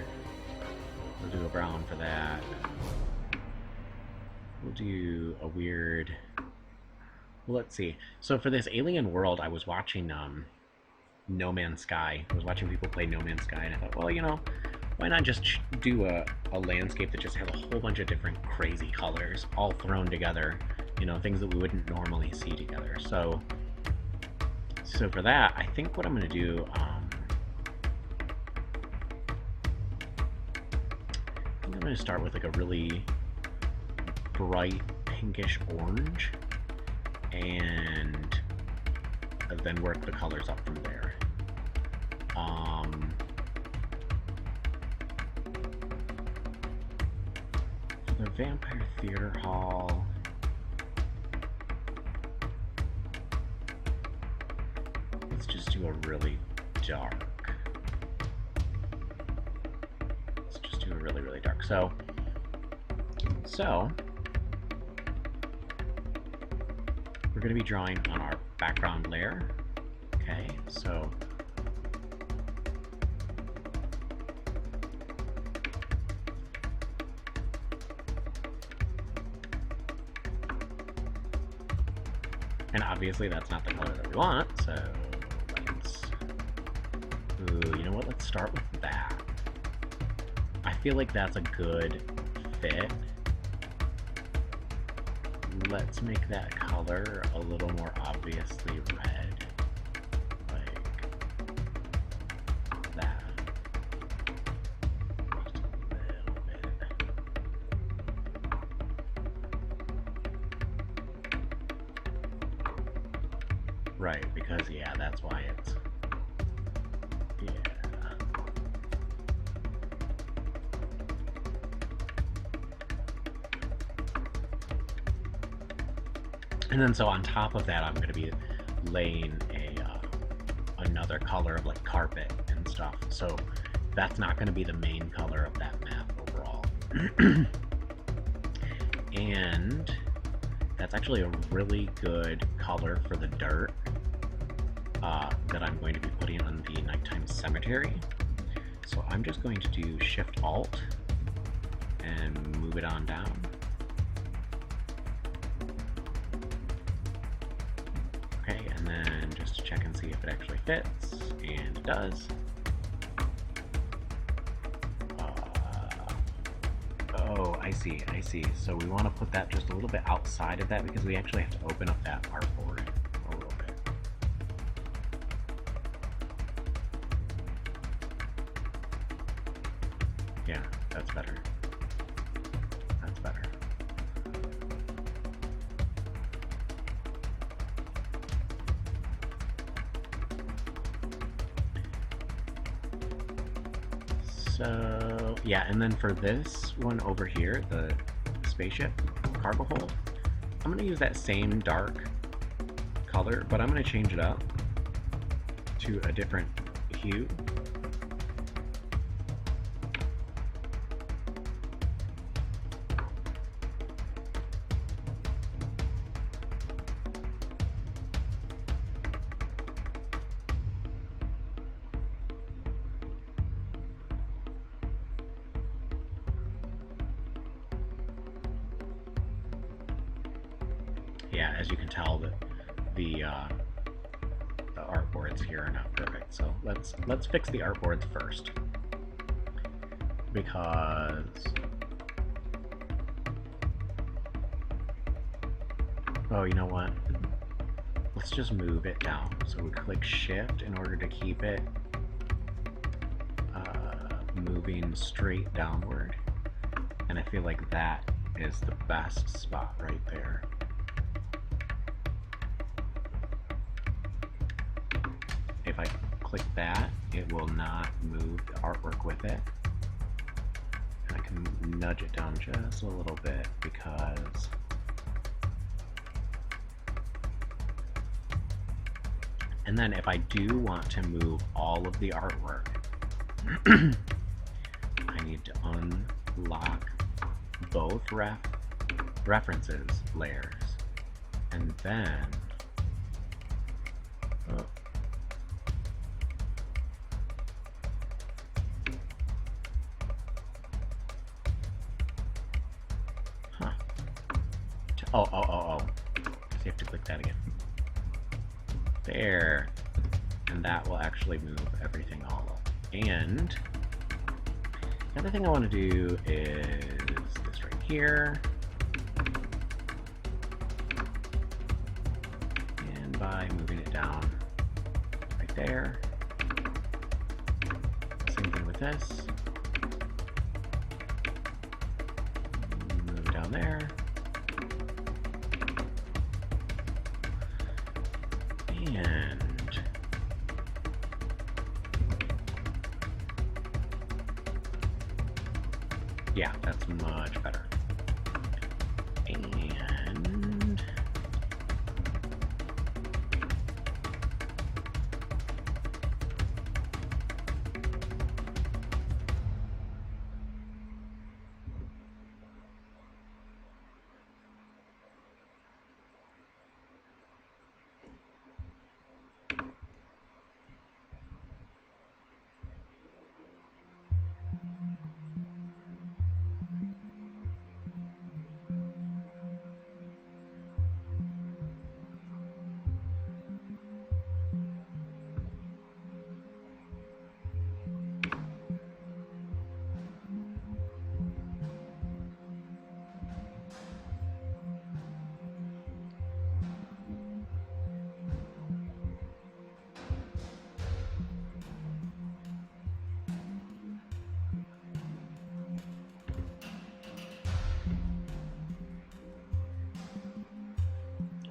Speaker 2: We'll do a brown for that. We'll do a weird... Well, let's see. So for this alien world, I was watching No Man's Sky. I was watching people play No Man's Sky, and I thought, well, you know, why not just do a landscape that just has a whole bunch of different crazy colors all thrown together, you know, things that we wouldn't normally see together. So for that, I think what I'm going to do, I'm going to start with like a really bright pinkish orange, and then work the colors up from there. For the Vampire Theater Hall, let's just do a really dark. Let's just do a really, really dark. So we're going to be drawing on our background layer. Okay, so and obviously that's not the color that we want, so let's, ooh, you know what, let's start with that. I feel like that's a good fit. Let's make that color a little more obviously red, like that. Just a little bit. Right, because yeah, that's why it's, yeah. And then so on top of that, I'm going to be laying another color of like carpet and stuff. So that's not going to be the main color of that map overall. And that's actually a really good color for the dirt that I'm going to be putting on the nighttime cemetery. So I'm just going to do Shift Alt and move it on down. Okay, and then just to check and see if it actually fits, and it does. Oh, I see. So we want to put that just a little bit outside of that because we actually have to open up that artboard a little bit. Yeah, that's better. That's better. So, yeah, and then for this one over here, the spaceship cargo hold, I'm going to use that same dark color, but I'm going to change it up to a different hue. Yeah, as you can tell, the artboards here are not perfect. So let's fix the artboards first, because oh, you know what? Let's just move it down. So we click Shift in order to keep it moving straight downward, and I feel like that is the best spot right there. if I click that, it will not move the artwork with it. I can nudge it down just a little bit because and then if I do want to move all of the artwork, I need to unlock both references layers, and then oh. So you have to click that again. There. And that will actually move everything all up. And the other thing I want to do is this right here. And by moving it down right there. Same thing with this. Move it down there. And yeah, that's much better. And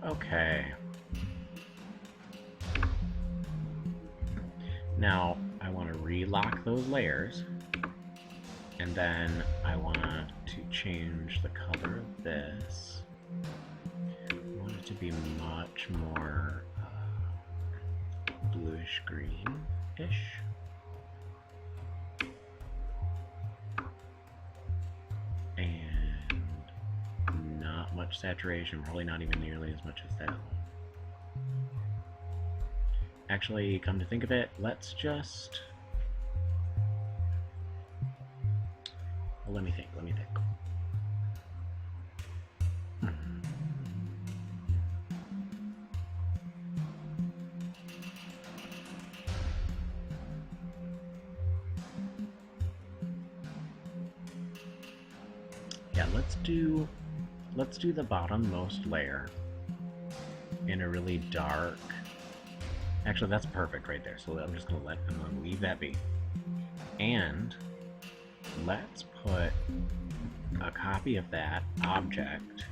Speaker 2: okay. Now I want to relock those layers, and then I want to change the color of this. I want it to be much more bluish green-ish. And not much saturation, probably not even nearly as much as that one. Actually, come to think of it, let's just... Well, let me think. Yeah, let's do the bottommost layer in a really dark. Actually, that's perfect right there. So I'm just gonna leave that be. And let's put a copy of that object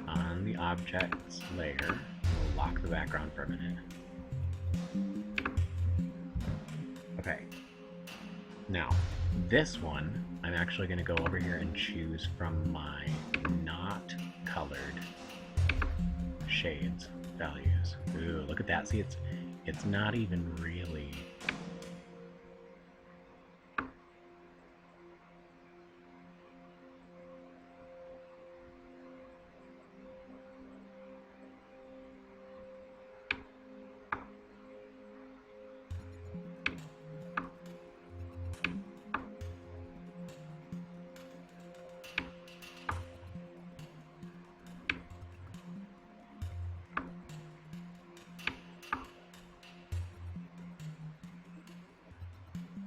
Speaker 2: on the objects layer. We'll lock the background for a minute. Okay. Now, this one, I'm actually going to go over here and choose from my not colored shades values. Ooh, look at that. See, it's not even really...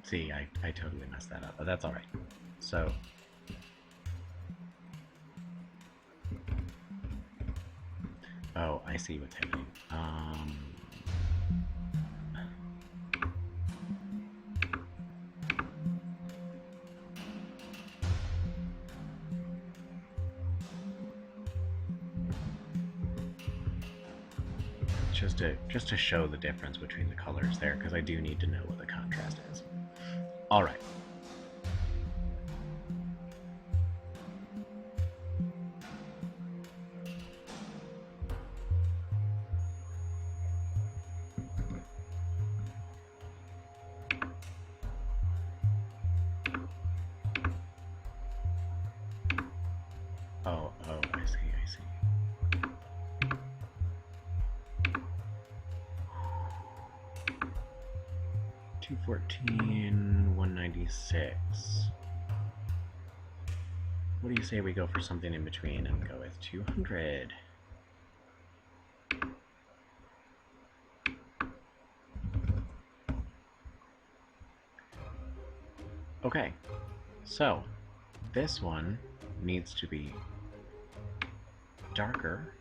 Speaker 2: See, I totally messed that up, but that's all right. So, oh, I see what's happening. just to show the difference between the colors there, because I do need to know what the contrast is. All right. Oh, I see. 214, 196. What do you say we go for something in between and go with 200? Okay, so this one needs to be darker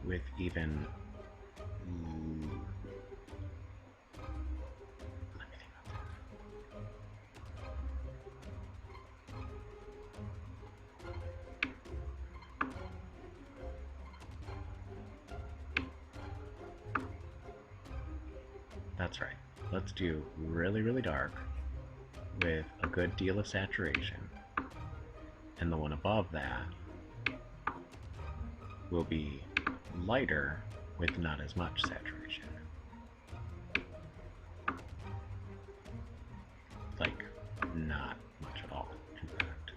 Speaker 2: with even that's right. Let's do really, really dark with a good deal of saturation. And the one above that will be lighter with not as much saturation. Like, not much at all, in fact.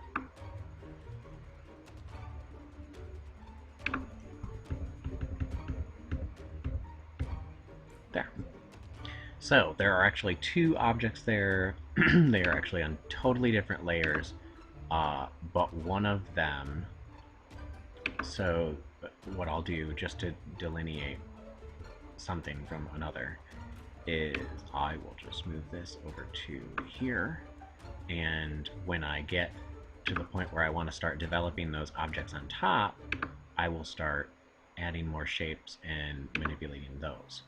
Speaker 2: There. So, there are actually two objects there. They are actually on totally different layers, but one of them, so what I'll do just to delineate something from another is I will just move this over to here, and when I get to the point where I want to start developing those objects on top, I will start adding more shapes and manipulating those.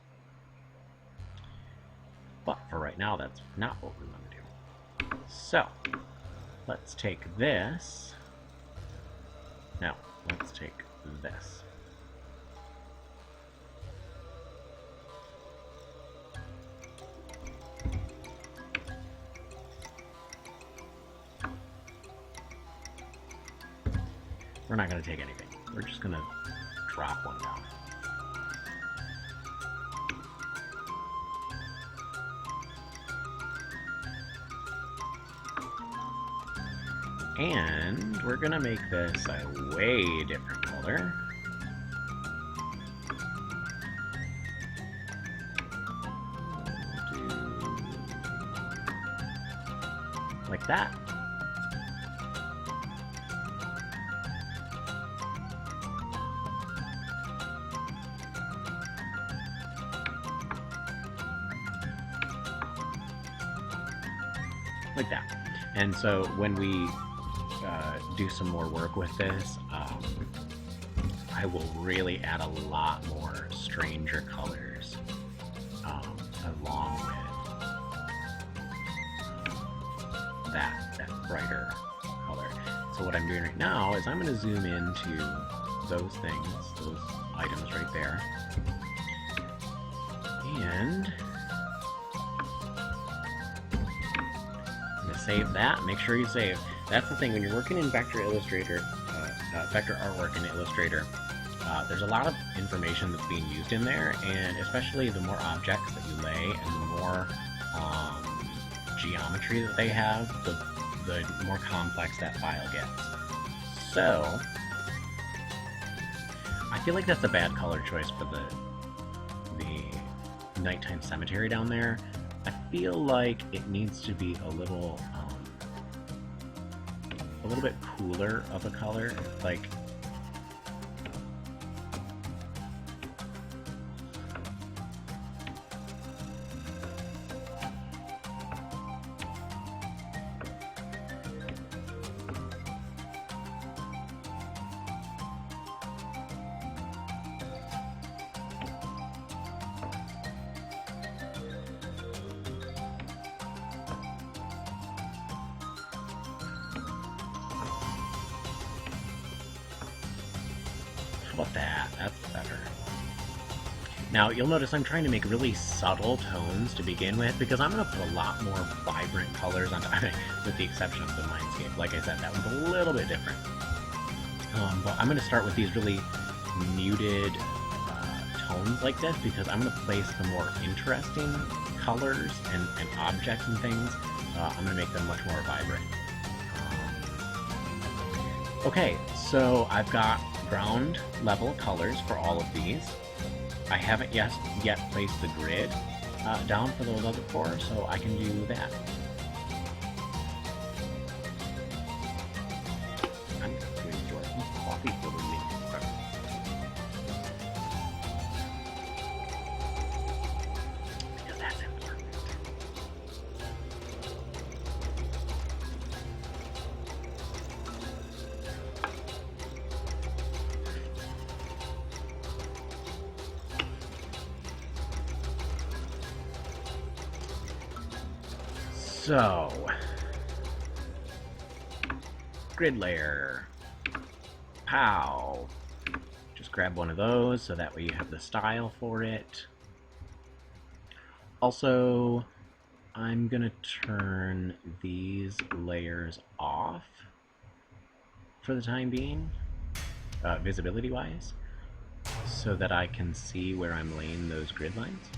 Speaker 2: But for right now, that's not what we want to do. So, let's take this. Now, let's take this. We're not going to take anything. We're just going to drop one down. And we're gonna make this a way different color. Like that. Like that. And so when we do some more work with this, I will really add a lot more stranger colors along with that brighter color. So what I'm doing right now is I'm going to zoom into those things, those items right there, and I'm going to save that. Make sure you save. That's the thing, when you're working in Vector Illustrator, Vector artwork in Illustrator, there's a lot of information that's being used in there, and especially the more objects that you lay and the more geometry that they have, the more complex that file gets. So, I feel like that's a bad color choice for the nighttime cemetery down there. I feel like it needs to be a little bit cooler of a color, like how about that? That's better. Now, you'll notice I'm trying to make really subtle tones to begin with, because I'm going to put a lot more vibrant colors on top, with the exception of the Mindscape. Like I said, that one's a little bit different. But I'm going to start with these really muted tones like this, because I'm going to place the more interesting colors and objects and things. I'm going to make them much more vibrant. Okay, so I've got ground level colors for all of these. I haven't yet placed the grid down for those other four, so I can do that. I'm going to enjoy some coffee for the week. Because that's important. So, grid layer, pow, just grab one of those so that way you have the style for it. Also, I'm gonna turn these layers off for the time being, visibility wise, so that I can see where I'm laying those grid lines.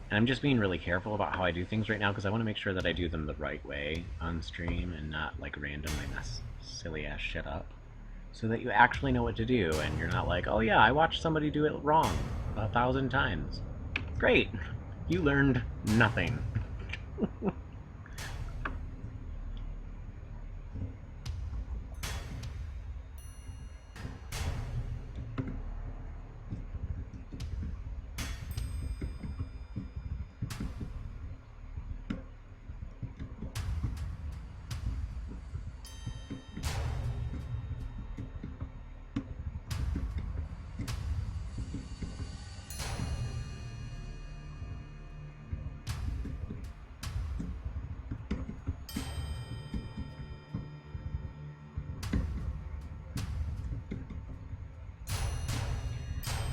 Speaker 2: And I'm just being really careful about how I do things right now, because I want to make sure that I do them the right way on stream and not like randomly mess silly ass shit up, so that you actually know what to do and you're not like, oh yeah, I watched somebody do it wrong 1,000 times. Great, you learned nothing.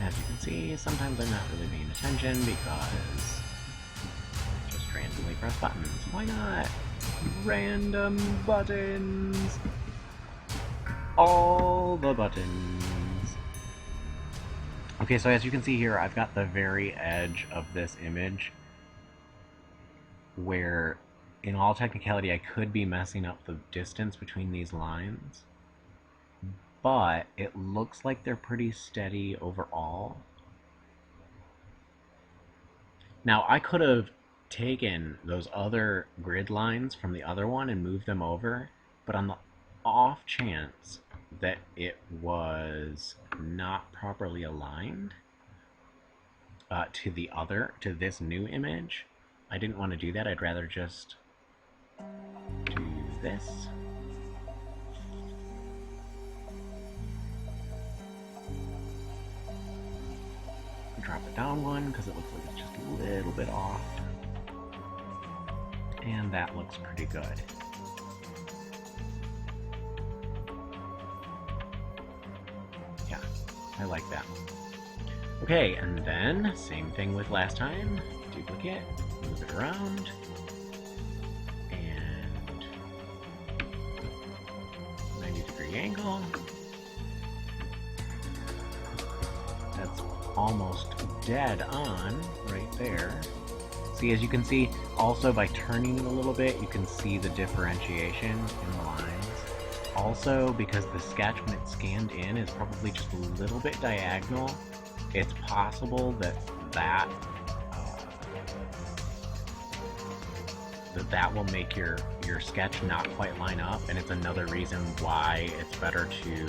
Speaker 2: As you can see, sometimes I'm not really paying attention because I just randomly press buttons. Why not? Random buttons! All the buttons! Okay, so as you can see here, I've got the very edge of this image where, in all technicality, I could be messing up the distance between these lines. But it looks like they're pretty steady overall. Now, I could have taken those other grid lines from the other one and moved them over, but on the off chance that it was not properly aligned to this new image, I didn't want to do that. I'd rather just do this. Drop it down one because it looks like it's just a little bit off. And that looks pretty good. Yeah, I like that. Okay, and then same thing with last time. Duplicate, move it around, and 90-degree angle. That's almost dead on right there. See, as you can see, also by turning it a little bit, you can see the differentiation in the lines. Also, because the sketch, when it's scanned in, is probably just a little bit diagonal, it's possible that that will make your sketch not quite line up, and it's another reason why it's better to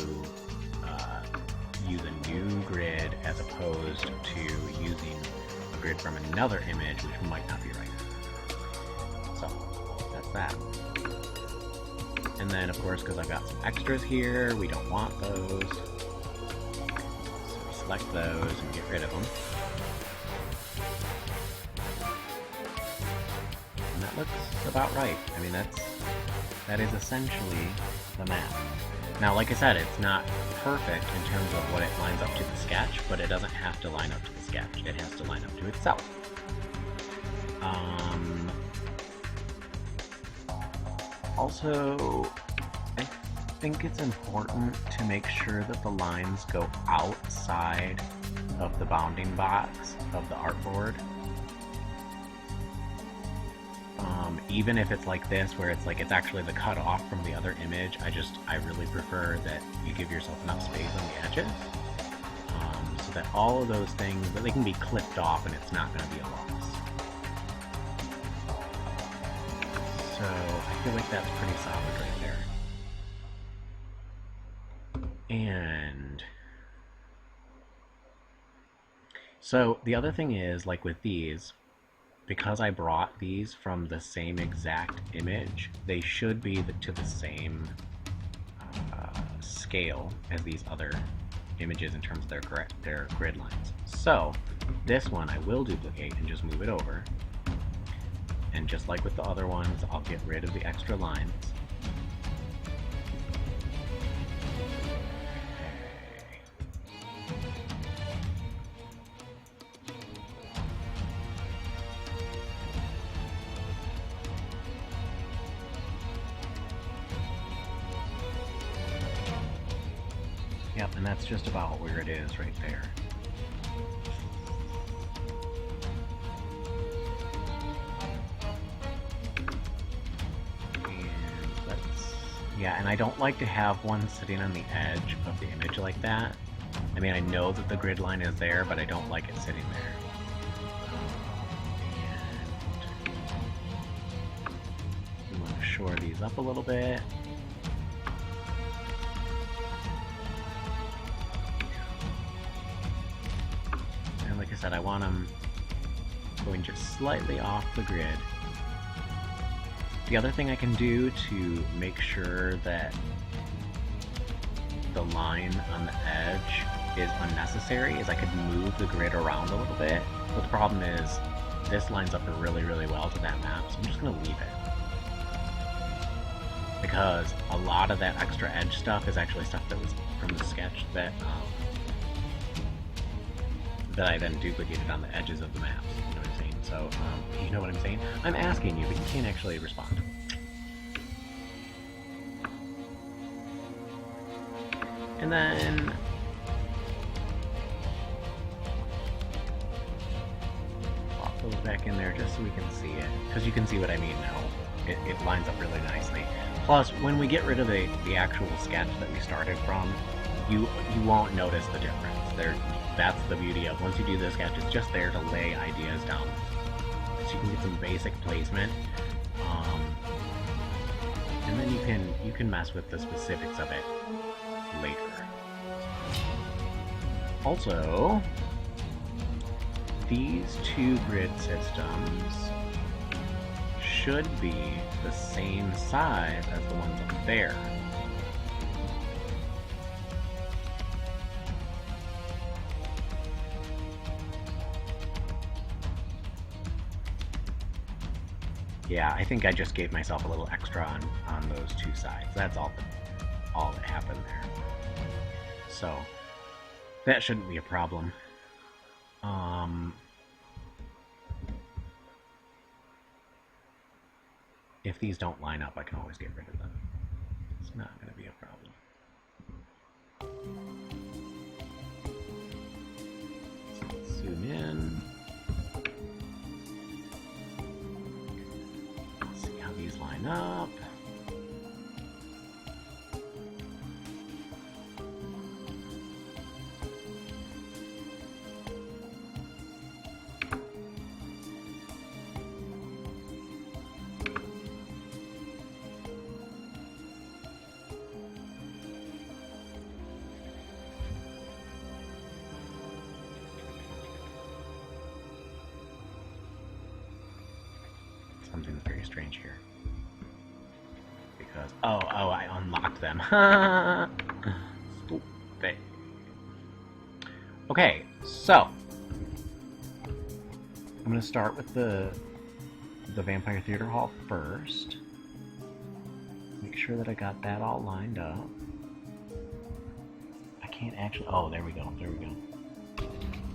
Speaker 2: use a new grid as opposed to using a grid from another image, which might not be right. So that's that. And then, of course, because I've got some extras here, we don't want those. So we select those and get rid of them. And that looks about right. I mean, that's That is essentially the map. Now, like I said, it's not perfect in terms of what it lines up to the sketch, but it doesn't have to line up to the sketch. It has to line up to itself. Also, I think it's important to make sure that the lines go outside of the bounding box of the artboard. Even if it's like this, where it's like it's actually the cut off from the other image, I really prefer that you give yourself enough space on the edges, so that all of those things, that they can be clipped off and it's not going to be a loss. So I feel like that's pretty solid right there. And so the other thing is, like with these, because I brought these from the same exact image, they should be to the same scale as these other images in terms of their grid lines. So this one I will duplicate and just move it over. And just like with the other ones, I'll get rid of the extra lines. Yep, and that's just about where it is right there. Yeah, and I don't like to have one sitting on the edge of the image like that. I mean, I know that the grid line is there, but I don't like it sitting there. And we want to shore these up a little bit. And like I said, I want them going just slightly off the grid. The other thing I can do to make sure that the line on the edge is unnecessary is I could move the grid around a little bit. But the problem is, this lines up really, really well to that map, so I'm just going to leave it. Because a lot of that extra edge stuff is actually stuff that was from the sketch that I then duplicated on the edges of the maps. You know what I'm saying? So, you know what I'm saying? I'm asking you, but you can't actually respond. And then pop those back in there just so we can see it. Because you can see what I mean now. It lines up really nicely. Plus, when we get rid of the actual sketch that we started from, you won't notice the difference. That's the beauty of, once you do the sketch, it's just there to lay ideas down. So you can get some basic placement, and then you can mess with the specifics of it later. Also, these two grid systems should be the same size as the ones up there. Yeah, I think I just gave myself a little extra on those two sides. That's all that happened there. So that shouldn't be a problem. If these don't line up, I can always get rid of them. It's not going to be a problem. So let's zoom in. These line up. Something's very strange here. Because, oh, I unlocked them. Stupid. Okay, so I'm gonna start with the Vampire Theater Hall first. sure that I got that all lined up. I can't actually... Oh, there we go. There we go.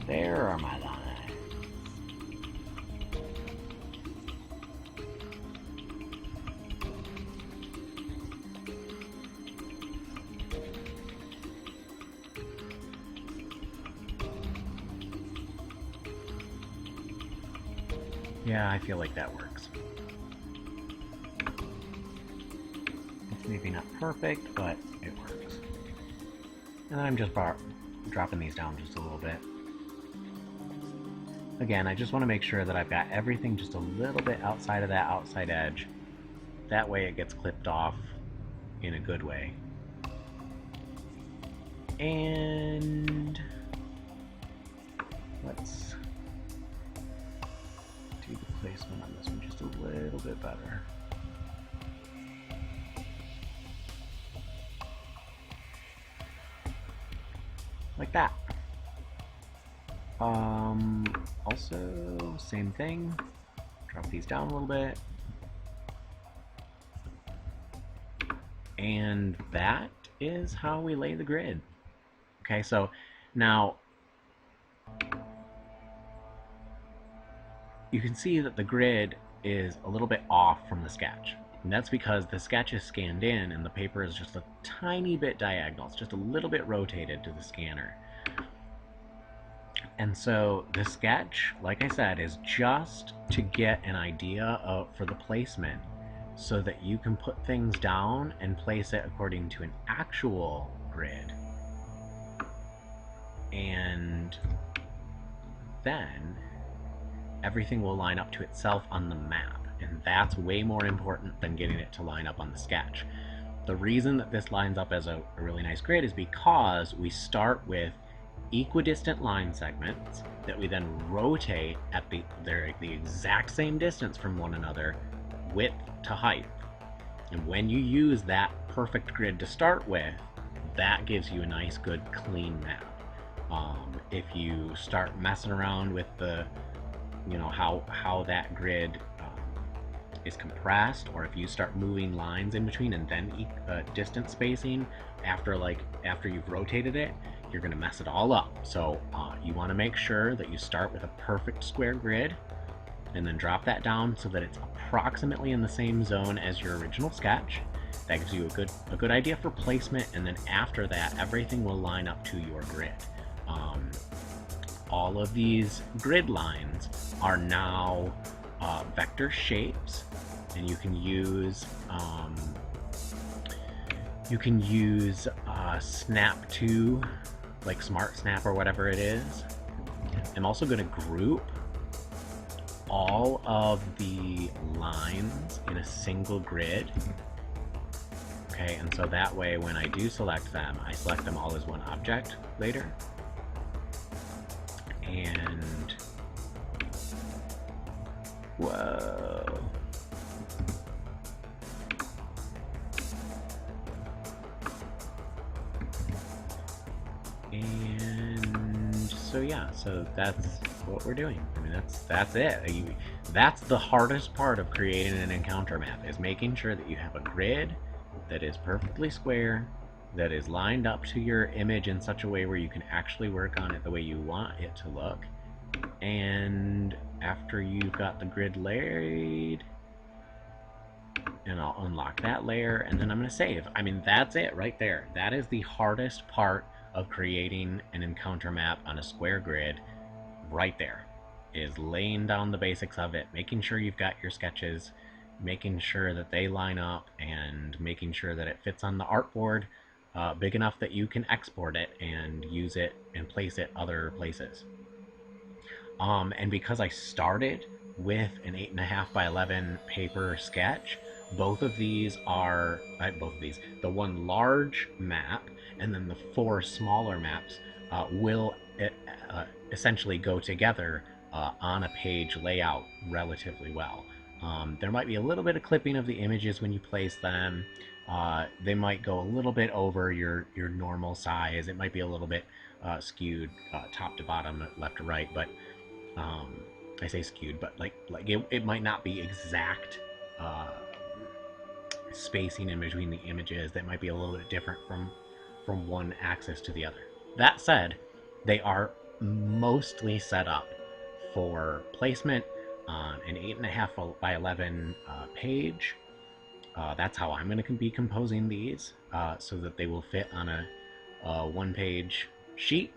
Speaker 2: There are my lines. Yeah, I feel like that works. It's maybe not perfect, but it works. And then I'm just dropping these down just a little bit. Again, I just want to make sure that I've got everything just a little bit outside of that outside edge. That way it gets clipped off in a good way. And let's do the placement on this one just a little bit better. Like that. Also, same thing. Drop these down a little bit. And that is how we lay the grid. Okay, so now you can see that the grid is a little bit off from the sketch. And that's because the sketch is scanned in and the paper is just a tiny bit diagonal. It's just a little bit rotated to the scanner. And so the sketch, like I said, is just to get an idea for the placement so that you can put things down and place it according to an actual grid. And then everything will line up to itself on the map. And that's way more important than getting it to line up on the sketch. The reason that this lines up as a really nice grid is because we start with equidistant line segments that we then rotate at they're the exact same distance from one another, width to height. And when you use that perfect grid to start with, that gives you a nice, good, clean map. If you start messing around with the, you know, how that grid is compressed, or if you start moving lines in between and then distance spacing after you've rotated it, you're going to mess it all up. So you want to make sure that you start with a perfect square grid and then drop that down so that it's approximately in the same zone as your original sketch. That gives you a good idea for placement, and then after that everything will line up to your grid. All of these grid lines are now vector shapes, and you can use snap to, like Smart Snap or whatever it is. I'm also going to group all of the lines in a single grid. Okay, and so that way when I do select them, I select them all as one object later. And whoa. And so yeah, so that's what we're doing. I mean, that's it. That's the hardest part of creating an encounter map, is making sure that you have a grid that is perfectly square, that is lined up to your image in such a way where you can actually work on it the way you want it to look. And after you've got the grid laid, and I'll unlock that layer, and then I'm going to save. I mean, that's it right there. That is the hardest part of creating an encounter map on a square grid right there, is laying down the basics of it, making sure you've got your sketches, making sure that they line up, and making sure that it fits on the artboard big enough that you can export it and use it and place it other places. And because I started with an 8.5 by 11 paper sketch, both of these are, the one large map and then the 4 smaller maps will essentially go together on a page layout relatively well. There might be a little bit of clipping of the images when you place them. They might go a little bit over your normal size. It might be a little bit skewed top to bottom, left to right, but I say skewed, but like it might not be exact spacing in between the images that might be a little bit different from one axis to the other. That said, they are mostly set up for placement on an 8.5 by 11 page. That's how I'm going to be composing these, so that they will fit on a one-page sheet.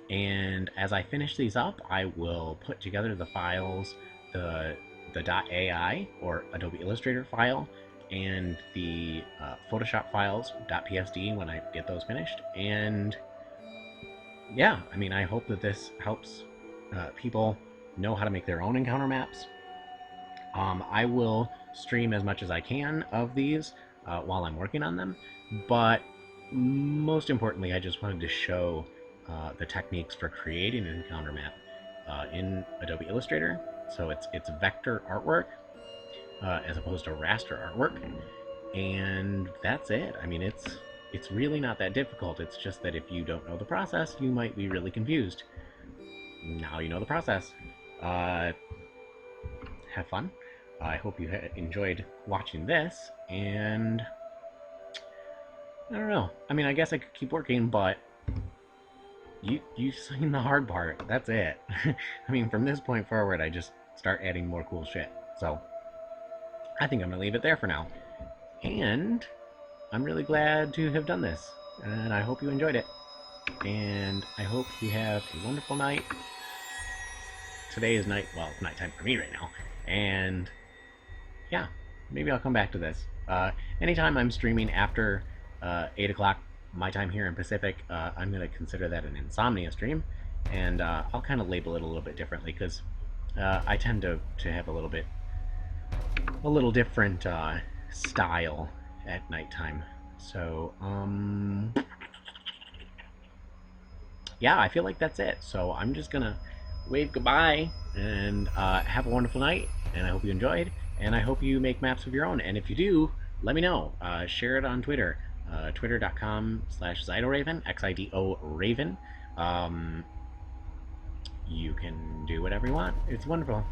Speaker 2: And as I finish these up, I will put together the files, the .ai or Adobe Illustrator file, and the Photoshop files .psd when I get those finished. And yeah, I mean, I hope that this helps people know how to make their own encounter maps. I will stream as much as I can of these while I'm working on them, but most importantly, I just wanted to show the techniques for creating an encounter map in Adobe Illustrator. So it's vector artwork as opposed to raster artwork, and that's it. I mean, it's really not that difficult. It's just that if you don't know the process, you might be really confused. Now you know the process. Have fun. I hope you enjoyed watching this, and I don't know. I mean, I guess I could keep working, but you've seen the hard part. That's it. I mean, from this point forward, I just start adding more cool shit. So I think I'm gonna leave it there for now. And I'm really glad to have done this, and I hope you enjoyed it. And I hope you have a wonderful night. Today is night. Well, it's nighttime for me right now. And yeah, maybe I'll come back to this. Anytime I'm streaming after 8 o'clock my time here in Pacific, I'm going to consider that an insomnia stream, and I'll kind of label it a little bit differently, because I tend to have a little different style at nighttime. So yeah, I feel like that's it. So I'm just gonna wave goodbye and have a wonderful night, and I hope you enjoyed, and I hope you make maps of your own. And if you do, let me know. Share it on Twitter, twitter.com/XidoRaven, XIDO Raven. You can do whatever you want. It's wonderful.